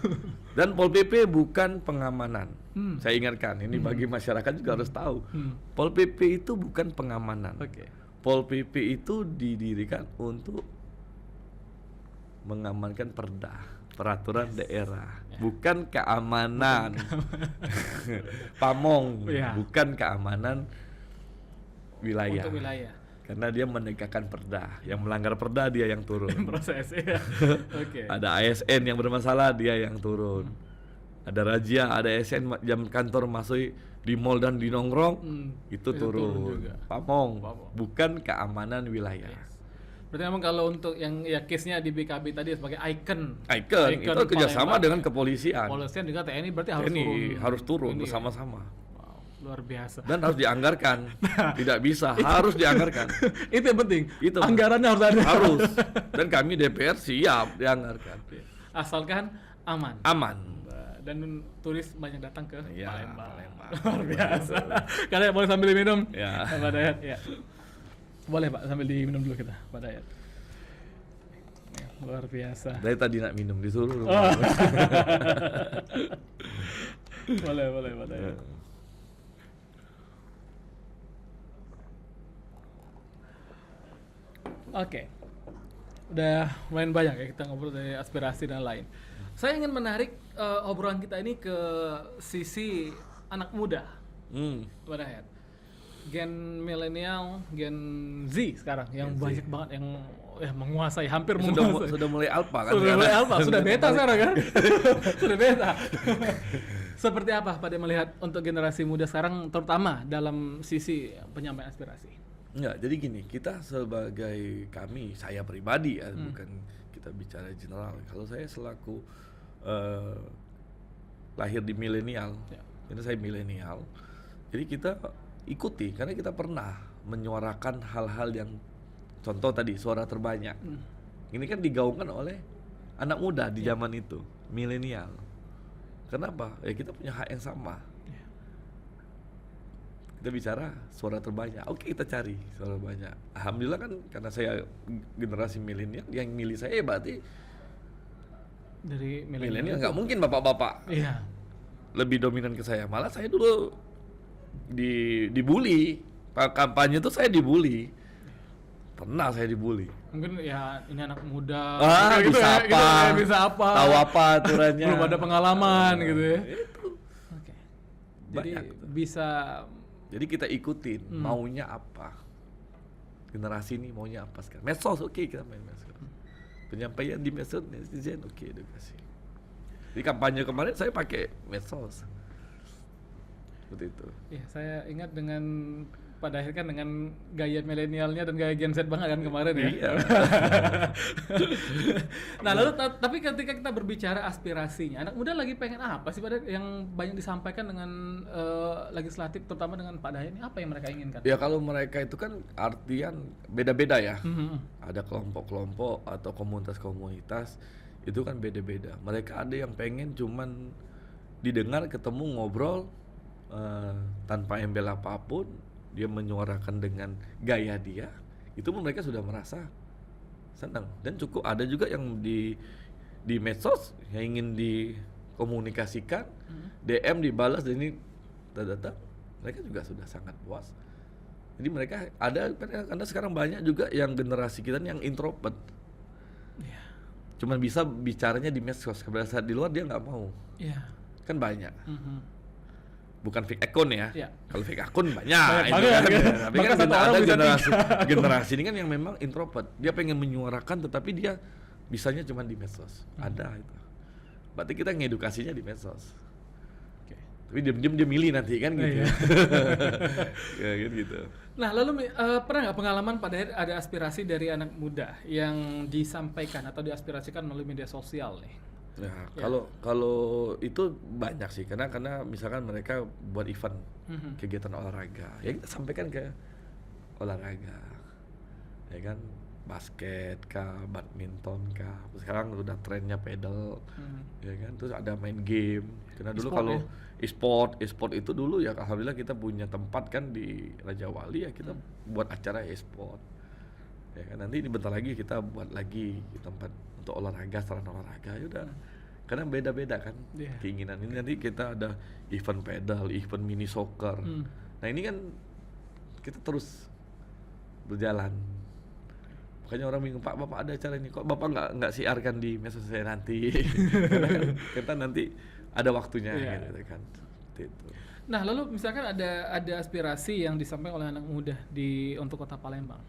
Dan Pol PP bukan pengamanan. Saya ingatkan, ini bagi masyarakat juga harus tahu. Pol PP itu bukan pengamanan. Oke. Pol PP itu didirikan untuk mengamankan peraturan daerah, bukan keamanan. Pamong, Iya. bukan keamanan wilayah. Untuk wilayah. Karena dia menegakkan perda, yang melanggar perda dia yang turun. Proses ya. Oke. Ada ASN yang bermasalah dia yang turun. Ada razia, ada ASN jam kantor masuk di mall dan di nongkrong itu turun. juga. Pamong, bukan keamanan wilayah. Berarti memang kalau untuk yang ya case-nya di BKB tadi sebagai icon Itu kerjasama Palembang, dengan kepolisian. Polisian juga TNI berarti harus TNI turun. harus turun Ini ya. bersama-sama. Wow, luar biasa. Dan harus dianggarkan. Tidak bisa, harus dianggarkan. Itu yang penting. Itu. Anggarannya harus ada. Harus. Dan kami DPR siap dianggarkan. Asalkan aman. Aman. Dan turis banyak datang ke Iya, Palembang. Palembang. Luar biasa. Kalian boleh sambil minum. Ya. Pak Dayat, ya. Boleh Pak, sambil diminum dulu kita, Pak Dayat. Ya, luar biasa. Dari tadi nak minum disuruh. Oh. boleh Pak Dayat. Oke. Udah lumayan banyak ya kita ngobrol dari aspirasi dan lain. Saya ingin menarik obrolan kita ini ke sisi anak muda. Pak Dayat. Gen milenial, Gen Z sekarang yang banyak banget yang menguasai, hampir menguasai. Sudah mulai alpha kan? Sudah mulai alpha, sudah beta sekarang kan? Sudah beta. Seperti apa pada melihat untuk generasi muda sekarang terutama dalam sisi penyampaian aspirasi? Enggak, jadi gini, kita sebagai saya pribadi ya, bukan kita bicara general. Kalau saya selaku lahir di milenial, jadi saya milenial. Jadi kita ikuti karena kita pernah menyuarakan hal-hal yang contoh tadi suara terbanyak. Ini kan digaungkan oleh anak muda di zaman itu, milenial. Kenapa? Ya kita punya hak yang sama. Kita bicara suara terbanyak. Oke, kita cari suara banyak. Alhamdulillah kan karena saya generasi milenial, yang milih saya berarti Dari milenial. Nggak mungkin bapak-bapak Iya. lebih dominan ke saya. Malah saya dulu dibully. Kampanye itu saya dibully. Pernah saya dibully. Mungkin ya ini anak muda. Bisa ya, apa? gitu ya, bisa apa? Tahu apa aturannya? Belum ada pengalaman gitu ya. Itu. Oke. Jadi Banyak. bisa Jadi kita ikutin maunya apa. Generasi ini maunya apa sekarang. Medsos, oke kita main medsos. penyampaian di medsos netizen, oke, edukasi. Di kampanye kemarin saya pakai medsos. Seperti itu. Iya, saya ingat dengan pada akhirnya kan dengan gaya milenialnya dan gaya Gen Z banget kan kemarin ya. Iya. Nah, lalu tapi ketika kita berbicara aspirasinya, anak muda lagi pengen apa sih pada yang banyak disampaikan dengan legislatif, terutama dengan Pak Dayat ini, apa yang mereka inginkan? Ya kalau mereka itu kan artian beda-beda ya. Mhm. Ada kelompok-kelompok atau komunitas-komunitas itu kan beda-beda. Mereka ada yang pengen cuman didengar, ketemu, ngobrol tanpa embel apapun, dia menyuarakan dengan gaya dia, itu pun mereka sudah merasa senang. Dan cukup ada juga yang di medsos yang ingin dikomunikasikan, DM dibalas dan ini data, mereka juga sudah sangat puas. Jadi mereka ada, karena sekarang banyak juga yang generasi kita yang introvert, cuman bisa bicaranya di medsos, pada saat di luar dia nggak mau. Kan banyak. Bukan fake account ya. Kalau fake account banyak itu banget, kan. ya. Tapi Bahkan kan satu orang ada bisa generasi ini kan yang memang introvert. Dia pengen menyuarakan tetapi dia bisanya cuma di medsos. Ada itu. Berarti kita ngedukasinya di medsos. Tapi diam-diam dia milih nanti kan gitu. Ya gitu. Nah, lalu pernah nggak pengalaman pada ada aspirasi dari anak muda yang disampaikan atau diaspirasikan melalui media sosial nih? Nah, kalau itu banyak sih, karena misalkan mereka buat event kegiatan olahraga, ya kita sampaikan ke olahraga, ya kan, basket kah, badminton kah, sekarang udah trennya pedal, ya kan, terus ada main game, karena dulu kalau e-sport itu dulu ya alhamdulillah kita punya tempat kan di Raja Wali ya, kita buat acara e-sport, ya kan, nanti ini bentar lagi kita buat lagi di tempat untuk olahraga, sarana olahraga, ya udah. Karena beda-beda kan keinginan ini, nanti kita ada event pedal, event mini soccer. Nah ini kan kita terus berjalan. Makanya orang bingung, Pak, Bapak ada acara ini, kok Bapak nggak siarkan di medsos saya nanti? Karena kan kita nanti ada waktunya gitu kan. Seperti itu. Nah, lalu misalkan ada aspirasi yang disampaikan oleh anak muda untuk Kota Palembang.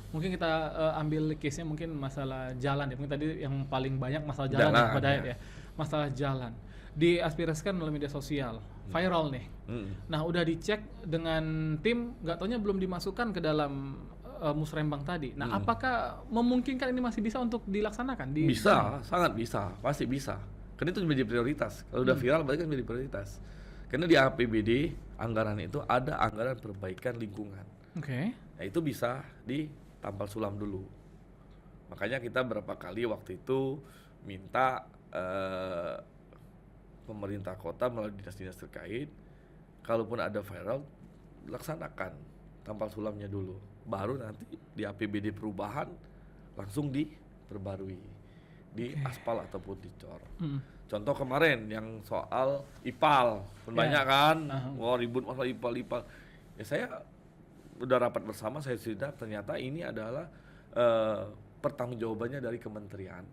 Mungkin kita ambil case-nya mungkin masalah jalan ya. Mungkin tadi yang paling banyak masalah jalan ya. Masalah jalan. Diaspirasikan melalui media sosial, viral nih. Nah, udah dicek dengan tim, nggak taunya belum dimasukkan ke dalam musrembang tadi. Nah, apakah memungkinkan ini masih bisa untuk dilaksanakan? Bisa, sangat bisa, pasti bisa. Karena itu menjadi prioritas. Kalau udah viral berarti kan menjadi prioritas. Karena di APBD anggaran itu ada anggaran perbaikan lingkungan. Nah itu bisa ditampal sulam dulu. Makanya kita berapa kali waktu itu minta pemerintah kota melalui dinas-dinas terkait, kalaupun ada viral, laksanakan tampal sulamnya dulu. Baru nanti di APBD perubahan langsung diperbarui, di aspal ataupun dicor. Contoh kemarin yang soal IPAL, banyak kan, ribut masalah IPAL. Ya saya udah rapat bersama, saya sudah ternyata ini adalah pertanggungjawabannya dari kementerian.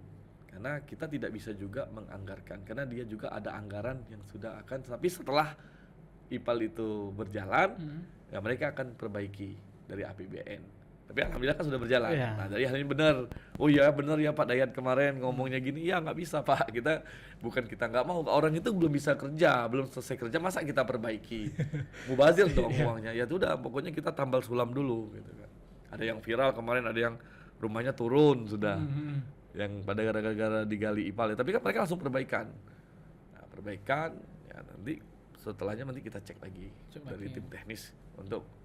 Karena kita tidak bisa juga menganggarkan, karena dia juga ada anggaran yang sudah akan, tapi setelah IPAL itu berjalan, ya mereka akan perbaiki dari APBN. Tapi alhamdulillah kan sudah berjalan. Nah dari hal ini benar. Oh iya benar ya Pak Dayat kemarin ngomongnya gini. Ya nggak bisa Pak. Kita nggak mau. Orang itu belum bisa kerja, belum selesai kerja. Masa kita perbaiki? Mubazir dong uangnya. Ya sudah. Pokoknya kita tambal sulam dulu. Gitu kan. Ada yang viral kemarin. Ada yang rumahnya turun sudah. Yang pada gara-gara digali IPAL. Tapi kan mereka langsung perbaikan. Nah, perbaikan. Ya nanti setelahnya nanti kita cek lagi dari tim teknis untuk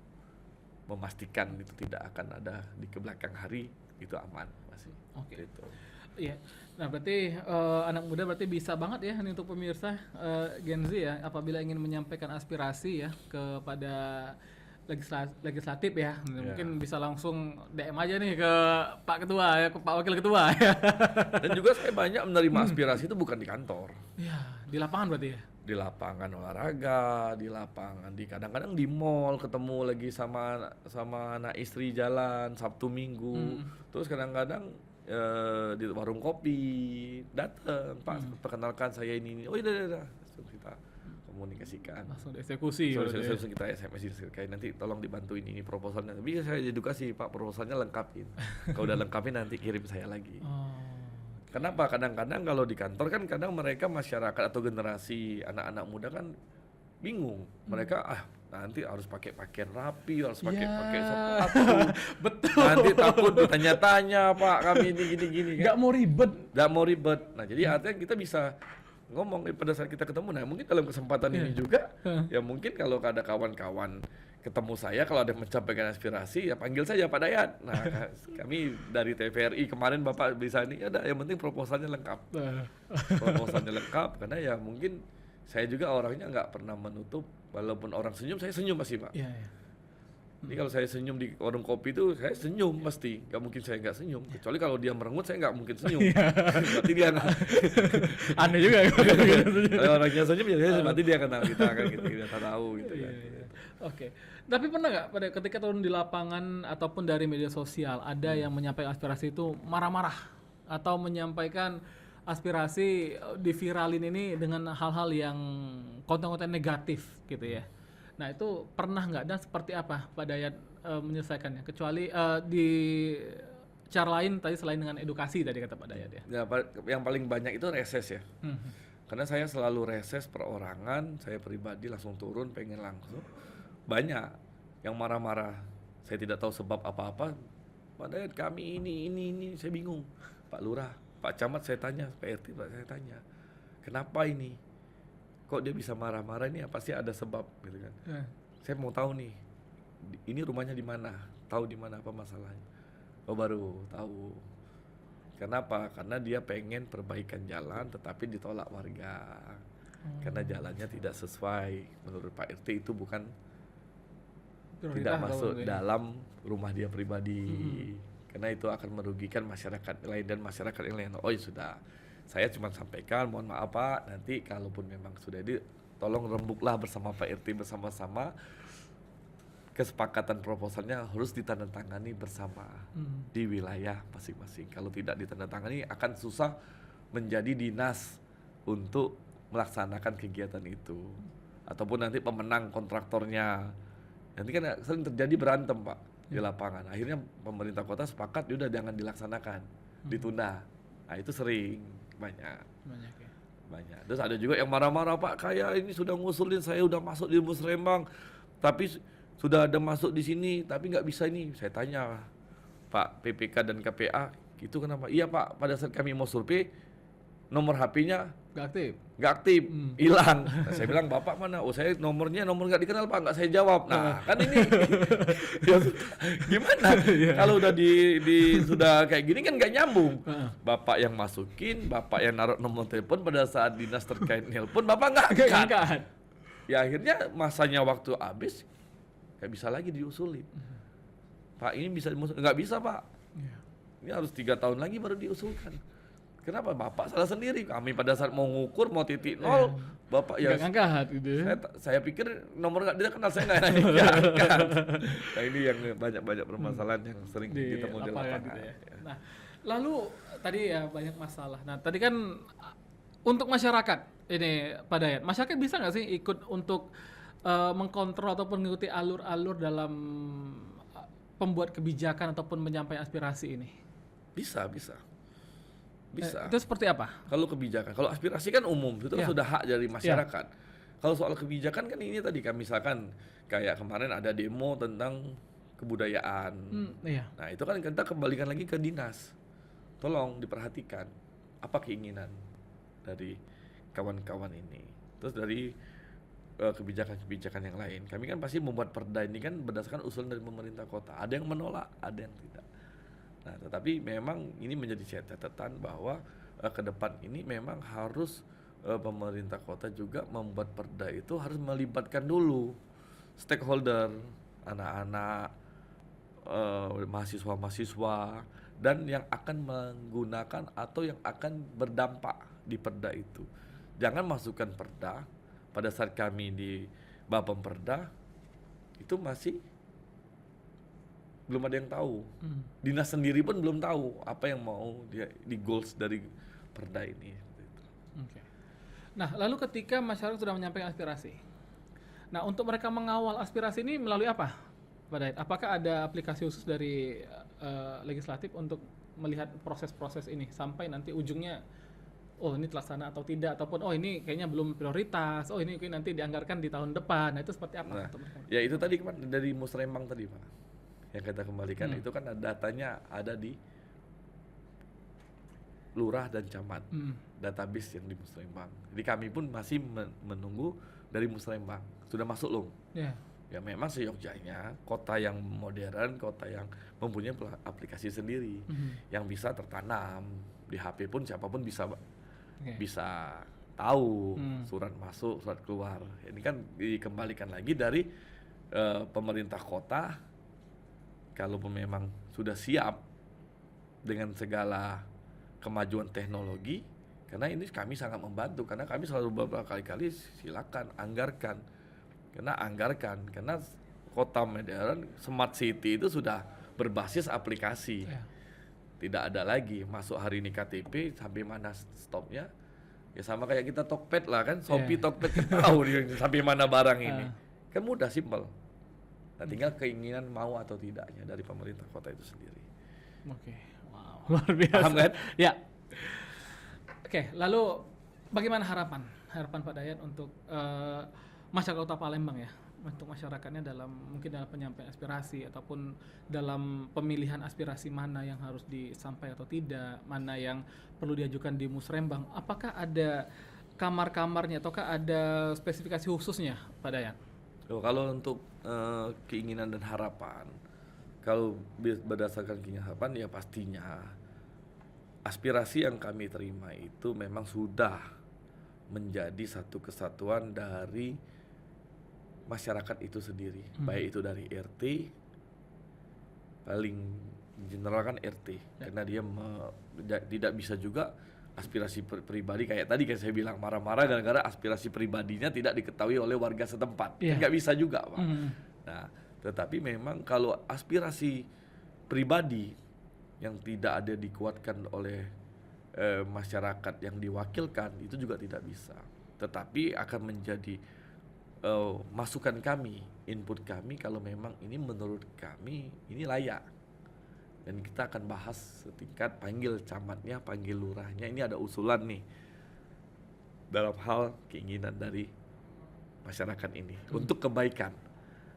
memastikan itu tidak akan ada di kebelakang hari, itu aman masih. Gitu. Iya. Nah berarti anak muda berarti bisa banget ya ini untuk pemirsa Gen Z ya, apabila ingin menyampaikan aspirasi ya kepada legislatif ya, mungkin bisa langsung DM aja nih ke Pak Ketua ya, ke Pak Wakil Ketua ya. Dan juga saya banyak menerima aspirasi itu bukan di kantor. Iya, di lapangan berarti ya. Di lapangan olahraga, di lapangan, kadang-kadang di mall ketemu lagi sama anak istri jalan Sabtu Minggu, terus kadang-kadang di warung kopi datang, Pak perkenalkan saya ini, oh iya, langsung kita komunikasikan, langsung dieksekusi, langsung kita SMS kayak nanti tolong dibantuin ini proposalnya, bisa saya edukasi Pak, proposalnya lengkapin, kalau udah lengkapin nanti kirim saya lagi. Kenapa? Kadang-kadang kalau di kantor kan kadang mereka masyarakat atau generasi anak-anak muda kan bingung. Mereka nanti harus pakai pakaian rapi, harus pakai pakai sepatu. Betul. Nanti takut ditanya-tanya, Pak, kami ini gini-gini kan. Nggak mau ribet. Nggak mau ribet. Nah, jadi artinya kita bisa ngomong pada saat kita ketemu. Nah, mungkin dalam kesempatan ini juga, ya mungkin kalau ada kawan-kawan ketemu saya, kalau ada yang mencapai aspirasi, ya panggil saja Pak Dayat. Nah, kami dari TVRI kemarin Bapak bisa ini, ada yang penting proposalnya lengkap. Proposalnya lengkap, karena ya mungkin saya juga orangnya nggak pernah menutup, walaupun orang senyum, saya senyum pasti Pak. Iya, iya. Jadi kalau saya senyum di warung kopi itu saya senyum pasti, nggak mungkin saya nggak senyum. Kecuali kalau dia merengut saya nggak mungkin senyum. Berarti dia nggak. Aneh juga. Kalau orangnya senyum ya berarti dia kenal kita kan gitu, kita tahu gitu kan. Oke. Tapi pernah nggak pada ketika turun di lapangan ataupun dari media sosial ada yang menyampaikan aspirasi itu marah-marah atau menyampaikan aspirasi diviralin ini dengan hal-hal yang konten-konten negatif gitu ya? Nah itu pernah nggak dan seperti apa Pak Dayat menyelesaikannya? Kecuali di cara lain tadi selain dengan edukasi tadi kata Pak Dayat ya. Ya, yang paling banyak itu reses ya. Karena saya selalu reses perorangan, saya pribadi langsung turun pengen langsung. Banyak yang marah-marah. Saya tidak tahu sebab apa-apa. Pak Dayat kami ini saya bingung. Pak Lurah, Pak Camat saya tanya, Pak RT Pak saya tanya. Kenapa ini? Kok dia bisa marah-marah ini? Pasti ada sebab gitu kan. Saya mau tahu nih. Ini rumahnya di mana? Tahu di mana apa masalahnya? Oh baru tahu. Kenapa? Karena dia pengen perbaikan jalan tetapi ditolak warga. Karena jalannya tidak sesuai. Menurut Pak RT itu bukan tidak masuk dalam rumah dia pribadi. Karena itu akan merugikan masyarakat lain dan masyarakat yang lain. Oh ya sudah. Saya cuma sampaikan, mohon maaf Pak, nanti kalaupun memang sudah tolong rembuklah bersama Pak RT bersama-sama. Kesepakatan proposalnya harus ditandatangani bersama di wilayah masing-masing. Kalau tidak ditandatangani akan susah menjadi dinas untuk melaksanakan kegiatan itu. Ataupun nanti pemenang kontraktornya. Nanti kan sering terjadi berantem Pak di lapangan. Akhirnya pemerintah kota sepakat, udah jangan dilaksanakan, ditunda. Nah itu sering. Banyak ya. Banyak. Terus ada juga yang marah-marah Pak, kayak ini sudah ngusulin saya udah masuk di Musrembang, tapi sudah ada masuk di sini, tapi nggak bisa ini. Saya tanya Pak PPK dan KPA, itu kenapa? Iya Pak, pada saat kami mau survei, nomor HP-nya nggak aktif, hilang. Nah, saya bilang Bapak mana? Oh saya nomor nggak dikenal Pak, nggak saya jawab. Nah kan ini ya, gimana? Kalau udah sudah kayak gini kan nggak nyambung. Bapak yang masukin, Bapak yang naruh nomor telepon pada saat dinas terkait nelpon, Bapak nggak angkat. Ya akhirnya masanya waktu habis, nggak bisa lagi diusulin. Pak ini bisa nggak bisa Pak. Ini harus 3 tahun lagi baru diusulkan. Kenapa Bapak salah sendiri? Kami pada saat mau ngukur mau titik nol, Bapak ya angkat gitu. Saya pikir nomor nggak dia kenal, saya nggak angkat. Nah ini yang banyak permasalahan yang sering ditemu di lapangan. Gitu ya. Nah lalu tadi ya banyak masalah. Nah tadi kan untuk masyarakat ini Pak Dayat, masyarakat bisa nggak sih ikut untuk mengkontrol ataupun mengikuti alur-alur dalam pembuat kebijakan ataupun menyampaikan aspirasi ini? Bisa. Itu seperti apa? Kalau kebijakan, kalau aspirasi kan umum, itu kan sudah hak dari masyarakat. Kalau soal kebijakan kan ini tadi kan misalkan kayak kemarin ada demo tentang kebudayaan. Nah itu kan kita kembalikan lagi ke dinas. Tolong diperhatikan apa keinginan dari kawan-kawan ini. Terus dari kebijakan-kebijakan yang lain. Kami kan pasti membuat perda ini kan berdasarkan usulan dari pemerintah kota. Ada yang menolak, ada yang tidak. Nah, tetapi memang ini menjadi catatan bahwa ke depan ini memang harus pemerintah kota juga membuat perda itu harus melibatkan dulu stakeholder, anak-anak, mahasiswa-mahasiswa, dan yang akan menggunakan atau yang akan berdampak di perda itu. Jangan masukkan perda pada saat kami di Bapemperda itu masih belum ada yang tahu. Dinas sendiri pun belum tahu apa yang mau dia di goals dari perda ini. Okay. Nah, lalu ketika masyarakat sudah menyampaikan aspirasi, nah untuk mereka mengawal aspirasi ini melalui apa, Pak Dayat? Apakah ada aplikasi khusus dari legislatif untuk melihat proses-proses ini sampai nanti ujungnya oh ini terlaksana atau tidak, ataupun oh ini kayaknya belum prioritas, oh ini nanti dianggarkan di tahun depan. Nah itu seperti apa? Nah, untuk mereka? ya itu tadi kan dari Musrembang tadi Pak, yang kita kembalikan itu kan datanya ada di lurah dan camat, database yang di Musrembang. Jadi kami pun masih menunggu dari Musrembang, sudah masuk loh. Ya memang seyogyanya kota yang modern, kota yang mempunyai aplikasi sendiri yang bisa tertanam di HP pun siapapun bisa tahu surat masuk, surat keluar. Ini kan dikembalikan lagi dari pemerintah kota. Kalau memang sudah siap dengan segala kemajuan teknologi, karena ini kami sangat membantu, karena kami selalu beberapa kali silakan anggarkan, karena kota modern smart city itu sudah berbasis aplikasi. Tidak ada lagi masuk hari ini KTP sampai mana stopnya. Ya sama kayak kita Tokped lah kan, Shopee Tokped kan tahu sampai mana barang ini. Kan mudah, simpel. Nah, tinggal keinginan mau atau tidaknya dari pemerintah kota itu sendiri. Oke, wow, luar biasa. Paham kan? Ya. Oke, lalu bagaimana harapan Pak Dayat untuk masyarakat Kota Palembang ya, untuk masyarakatnya mungkin dalam penyampaian aspirasi ataupun dalam pemilihan aspirasi mana yang harus disampaikan atau tidak, mana yang perlu diajukan di Musrembang. Apakah ada kamar-kamarnya ataukah ada spesifikasi khususnya Pak Dayat? Kalau untuk keinginan dan harapan, kalau berdasarkan keinginan harapan ya pastinya aspirasi yang kami terima itu memang sudah menjadi satu kesatuan dari masyarakat itu sendiri, baik itu dari RT, paling general kan RT, karena dia tidak bisa juga aspirasi pribadi kayak tadi kan saya bilang marah-marah gara-gara aspirasi pribadinya tidak diketahui oleh warga setempat, nggak bisa juga Pak. Nah, tetapi memang kalau aspirasi pribadi yang tidak ada dikuatkan oleh masyarakat yang diwakilkan itu juga tidak bisa, tetapi akan menjadi masukan kami, input kami kalau memang ini menurut kami ini layak, dan kita akan bahas setingkat panggil camatnya, panggil lurahnya, ini ada usulan nih dalam hal keinginan dari masyarakat ini untuk kebaikan.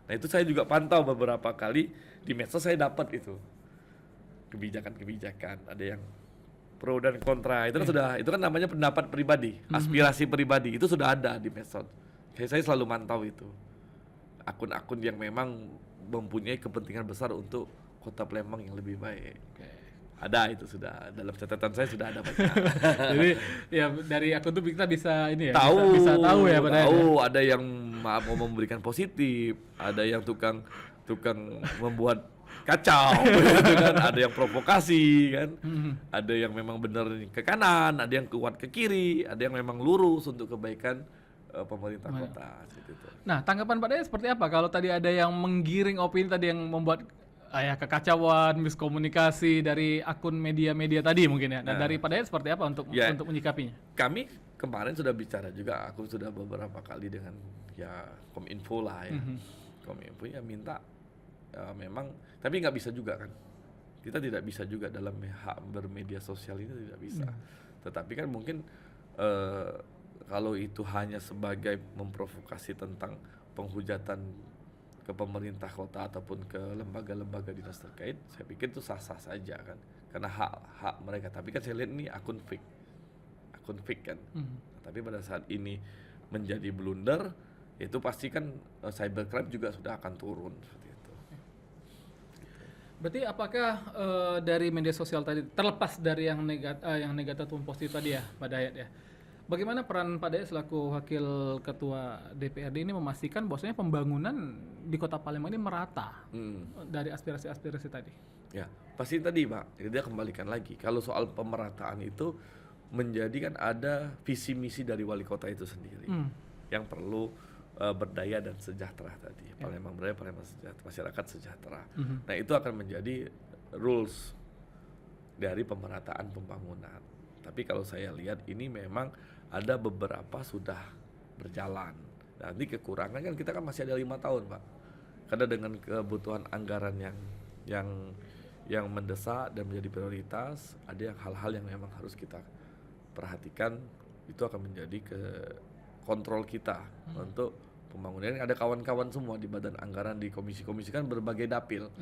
Nah itu saya juga pantau beberapa kali di medsos, saya dapat itu kebijakan-kebijakan, ada yang pro dan kontra, itu kan sudah, itu kan namanya pendapat pribadi, aspirasi pribadi, itu sudah ada di medsos. Saya selalu mantau itu akun-akun yang memang mempunyai kepentingan besar untuk Kota Palembang yang lebih baik. Ada itu, sudah dalam catatan saya sudah ada banyak. Jadi ya dari akun itu kita bisa ini ya, tahu, bisa tahu ya Pak Dayat. Tahu ada yang mau memberikan positif, ada yang tukang membuat kacau, gitu kan, ada yang provokasi kan, ada yang memang benar ke kanan, ada yang kuat ke kiri, ada yang memang lurus untuk kebaikan pemerintah kota. Gitu. Nah, tanggapan Pak Dayat seperti apa kalau tadi ada yang menggiring opini tadi yang membuat kekacauan, miskomunikasi dari akun media-media tadi mungkin ya. Nah, dari Pak Dayat seperti apa untuk menyikapinya? Kami kemarin sudah bicara juga, aku sudah beberapa kali dengan ya Kominfo lah ya. Kominfo ya minta memang, tapi nggak bisa juga kan. Kita tidak bisa juga dalam hak bermedia sosial ini tidak bisa. Tetapi kan mungkin kalau itu hanya sebagai memprovokasi tentang penghujatan ke pemerintah kota ataupun ke lembaga-lembaga dinas terkait, saya pikir itu sah-sah saja kan, karena hak mereka. Tapi kan saya lihat ini akun fake kan. Tapi pada saat ini menjadi blunder, itu pasti kan cybercrime juga sudah akan turun seperti itu. Berarti apakah dari media sosial tadi, terlepas dari yang negatif ataupun positif tadi ya Pak Dayat ya, bagaimana peran Pak Dayat selaku Wakil Ketua DPRD ini memastikan bahwasanya pembangunan di Kota Palembang ini merata dari aspirasi-aspirasi tadi? Ya, pasti tadi Pak, dia kembalikan lagi. Kalau soal pemerataan itu menjadi kan ada visi misi dari wali kota itu sendiri yang perlu berdaya dan sejahtera tadi. Palembang berdaya, Palembang sejahtera, masyarakat sejahtera. Nah itu akan menjadi rules dari pemerataan pembangunan. Tapi kalau saya lihat ini memang ada beberapa sudah berjalan. Nanti kekurangan kan kita kan masih ada 5 tahun Pak. Karena dengan kebutuhan anggaran yang yang mendesak dan menjadi prioritas, ada yang hal-hal yang memang harus kita perhatikan, itu akan menjadi ke kontrol kita untuk pembangunan. Ada kawan-kawan semua di badan anggaran, di komisi-komisi kan berbagai dapil.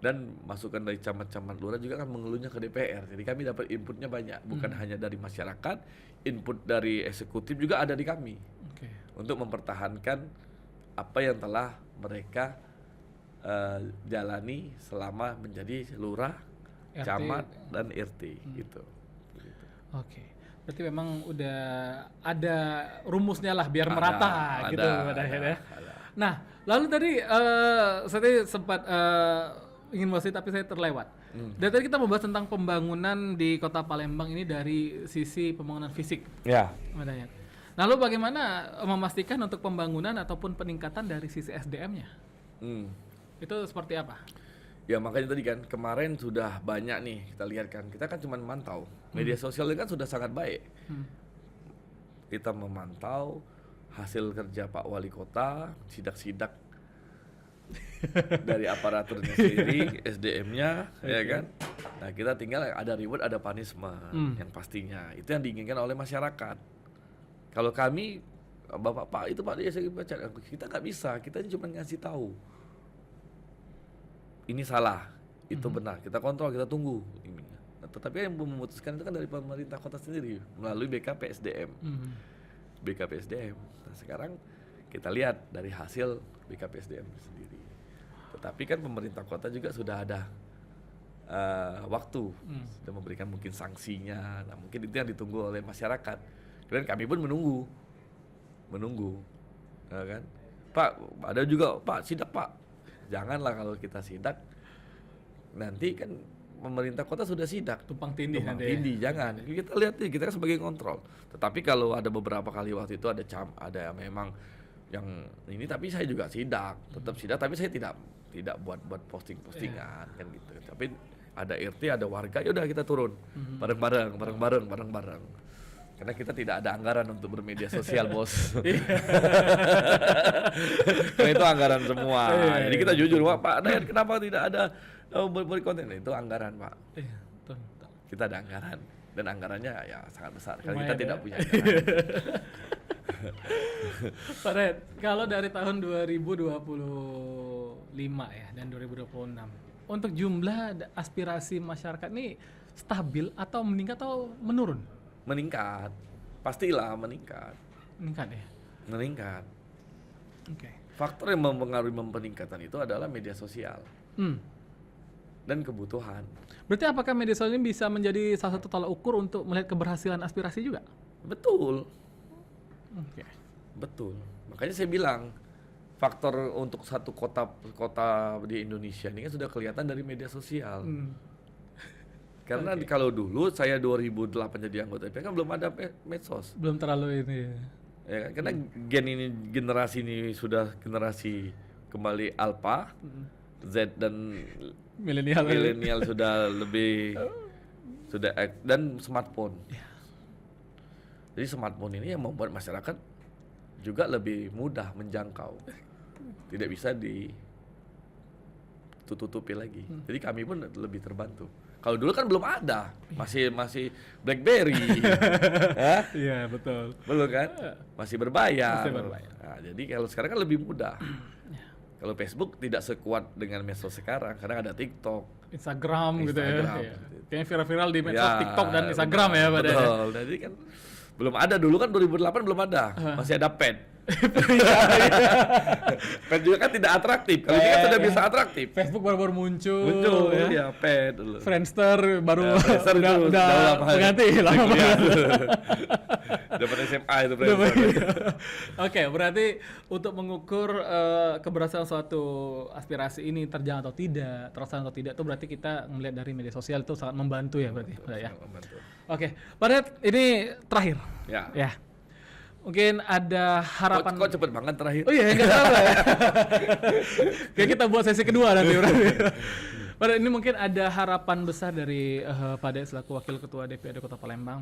Dan masukan dari camat-camat lurah juga kan mengeluhnya ke DPR. Jadi kami dapat inputnya banyak, bukan hanya dari masyarakat, input dari eksekutif juga ada di kami. Untuk mempertahankan apa yang telah mereka jalani selama menjadi lurah, RT, camat dan RT gitu. Oke. Berarti memang udah ada rumusnya lah biar merata gitu pada akhirnya. Nah, lalu tadi saya sempat ingin bahas tapi saya terlewat. Dan tadi kita membahas tentang pembangunan di Kota Palembang ini dari sisi pembangunan fisik. Ya. Nah, lalu bagaimana memastikan untuk pembangunan ataupun peningkatan dari sisi SDM-nya? Itu seperti apa? Ya makanya tadi kan kemarin sudah banyak nih kita lihat kan, kita kan cuma memantau. Media sosial ini kan sudah sangat baik. Kita memantau hasil kerja Pak Wali Kota, sidak-sidak dari aparaturnya sendiri, SDM-nya, ya kan. Nah kita tinggal ada reward, ada punishment yang pastinya. Itu yang diinginkan oleh masyarakat. Kalau kami, Bapak Pak itu Pak dia saya baca, kita nggak bisa, kita cuma ngasih tahu. Ini salah, itu benar. Kita kontrol, kita tunggu. Nah, tetapi yang memutuskan itu kan dari pemerintah kota sendiri melalui BKP SDM. BKP SDM. Nah, sekarang kita lihat dari hasil BKP SDM sendiri. Tetapi kan pemerintah kota juga sudah ada waktu, sudah memberikan mungkin sanksinya. Nah, mungkin itu yang ditunggu oleh masyarakat. Dan kami pun menunggu, ya kan? Pak, ada juga Pak sidak Pak. Janganlah kalau kita sidak, nanti kan pemerintah kota sudah sidak. Tumpang tindih nanti. Jangan. Kita lihat nih, kita kan sebagai kontrol. Tetapi kalau ada beberapa kali waktu itu ada memang yang ini, tapi saya juga sidak, tetap sidak, tapi saya tidak buat postingan kan gitu. Tapi ada RT, ada warga, ya udah kita turun bareng-bareng. Karena kita tidak ada anggaran untuk bermedia sosial, Bos. Karena itu anggaran semua. Jadi kita jujur, Pak Dayat kenapa tidak ada buat konten? Itu anggaran, Pak. Kita ada anggaran. Dan anggarannya ya sangat besar. Karena kita tidak punya anggaran. Pak Dayat, kalau dari tahun 2025 ya dan 2026, untuk jumlah aspirasi masyarakat ini stabil atau meningkat atau menurun? Meningkat, pastilah meningkat. Meningkat ya? Meningkat. Oke. Faktor yang mempengaruhi peningkatan itu adalah media sosial dan kebutuhan. Berarti apakah media sosial ini bisa menjadi salah satu tolak ukur untuk melihat keberhasilan aspirasi juga? Betul. Oke. Betul. Makanya saya bilang faktor untuk satu kota di Indonesia ini kan sudah kelihatan dari media sosial. Karena kalau dulu saya 2008 jadi anggota DPR kan belum ada medsos. Belum terlalu ini. Ya kan? Karena generasi ini sudah generasi kembali alpha, Z dan milenial sudah lebih dan smartphone. Jadi smartphone ini yang membuat masyarakat juga lebih mudah menjangkau. Tidak bisa ditutupi lagi. Jadi kami pun lebih terbantu. Kalau dulu kan belum ada, masih BlackBerry, Iya betul. belum kan, masih berbayar. Nah, jadi kalau sekarang kan lebih mudah. Kalau Facebook tidak sekuat dengan medsos sekarang, karena ada TikTok, Instagram. Gitu ya. Kayaknya viral-viral di medsos TikTok dan Instagram ya, betul. Jadi kan belum ada dulu kan 2008 belum ada, masih ada Pet. Pet juga kan tidak atraktif. Kalau ini kan sudah bisa atraktif. Facebook baru muncul ya Pet dulu. Friendster baru udah ganti lama banget. Dapat SMA itu Friendster. Oke, berarti untuk mengukur keberhasilan suatu aspirasi ini terlaksana atau tidak itu berarti kita melihat dari media sosial itu sangat membantu ya berarti. Membantu. Oke, Pak Dayat, ini terakhir. Ya. Mungkin ada harapan. Kok cepet banget terakhir? Oh iya, enggak apa ya. Kayak kita buat sesi kedua nanti berarti. Pada ini mungkin ada harapan besar dari Pak Dayat selaku Wakil Ketua DPRD Kota Palembang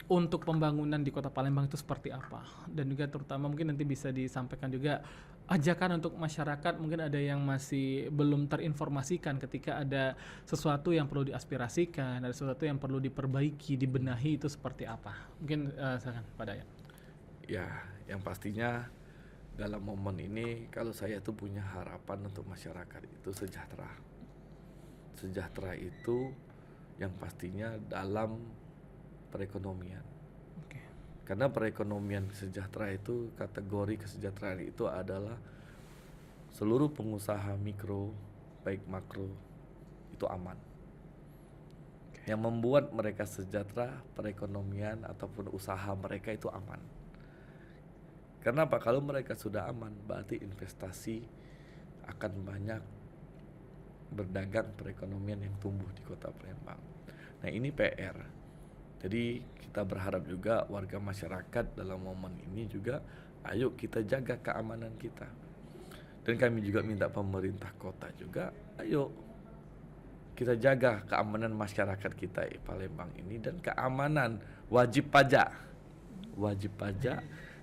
untuk pembangunan di Kota Palembang itu seperti apa? Dan juga terutama mungkin nanti bisa disampaikan juga ajakan untuk masyarakat mungkin ada yang masih belum terinformasikan ketika ada sesuatu yang perlu diaspirasikan, ada sesuatu yang perlu diperbaiki, dibenahi, itu seperti apa? Mungkin silakan Pak Dayat. Ya, yang pastinya dalam momen ini kalau saya tuh punya harapan untuk masyarakat itu sejahtera. Sejahtera itu yang pastinya dalam perekonomian. Oke. Karena perekonomian sejahtera itu, kategori kesejahteraan itu adalah seluruh pengusaha mikro baik makro itu aman. Yang membuat mereka sejahtera, perekonomian ataupun usaha mereka itu aman. Kenapa? Kalau mereka sudah aman, berarti investasi akan banyak, berdagang perekonomian yang tumbuh di Kota Palembang. Nah, ini PR. Jadi kita berharap juga warga masyarakat dalam momen ini juga, ayo kita jaga keamanan kita. Dan kami juga minta pemerintah kota juga, ayo kita jaga keamanan masyarakat kita di Palembang ini, dan keamanan wajib pajak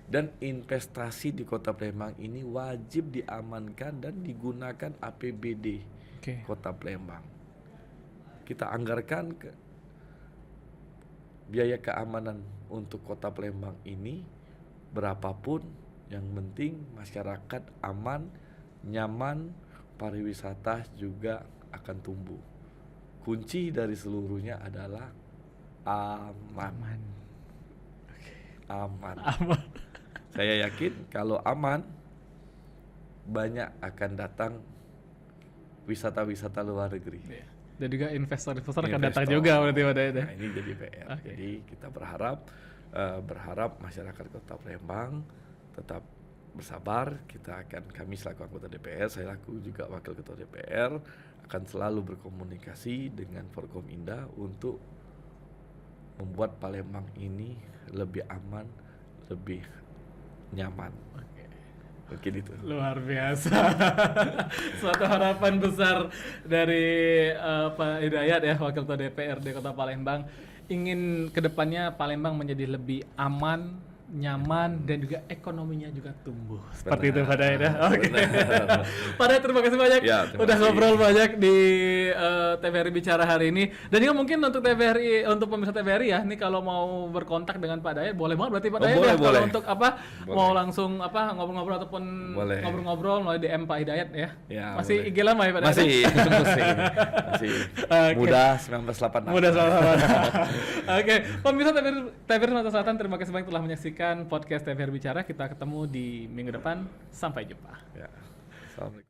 dan investasi di Kota Palembang ini wajib diamankan dan digunakan APBD Kota Palembang. Kita anggarkan biaya keamanan untuk Kota Palembang ini berapapun, yang penting masyarakat aman, nyaman, pariwisata juga akan tumbuh. Kunci dari seluruhnya adalah aman. Aman. Saya yakin kalau aman, banyak akan datang wisata-wisata luar negeri. Dan juga investor-investor akan datang juga berarti pada itu. Nah, ini jadi PR. Jadi kita berharap masyarakat Kota Palembang tetap bersabar. Kami selaku anggota DPR, saya laku juga wakil ketua DPR, akan selalu berkomunikasi dengan Forkominda untuk membuat Palembang ini lebih aman, lebih nyaman. Mungkin itu. Luar biasa. Suatu harapan besar dari Pak Hidayat ya, Wakil Ketua DPRD Kota Palembang. Ingin kedepannya Palembang menjadi lebih aman, nyaman, dan juga ekonominya juga tumbuh. Seperti itu Pak Dayat ya. Oke. Pak Dayat, terima kasih banyak udah ngobrol banyak di TVRI Bicara hari ini. Dan juga mungkin untuk TVRI, untuk pemirsa TVRI ya, ini kalau mau berkontak dengan Pak Dayat boleh banget berarti Pak Dayat ya. Kalau untuk mau langsung ngobrol-ngobrol ataupun ngobrol-ngobrol melalui DM Pak Hidayat ya. Masih IG lama ya Pak Dayat? Masih. Muda 1986. Muda 1986. Oke, pemirsa TVRI Sumatera Selatan, terima kasih banyak telah menyaksikan podcast TVRI Bicara. Kita ketemu di minggu depan. Sampai jumpa. Ya. Assalamualaikum.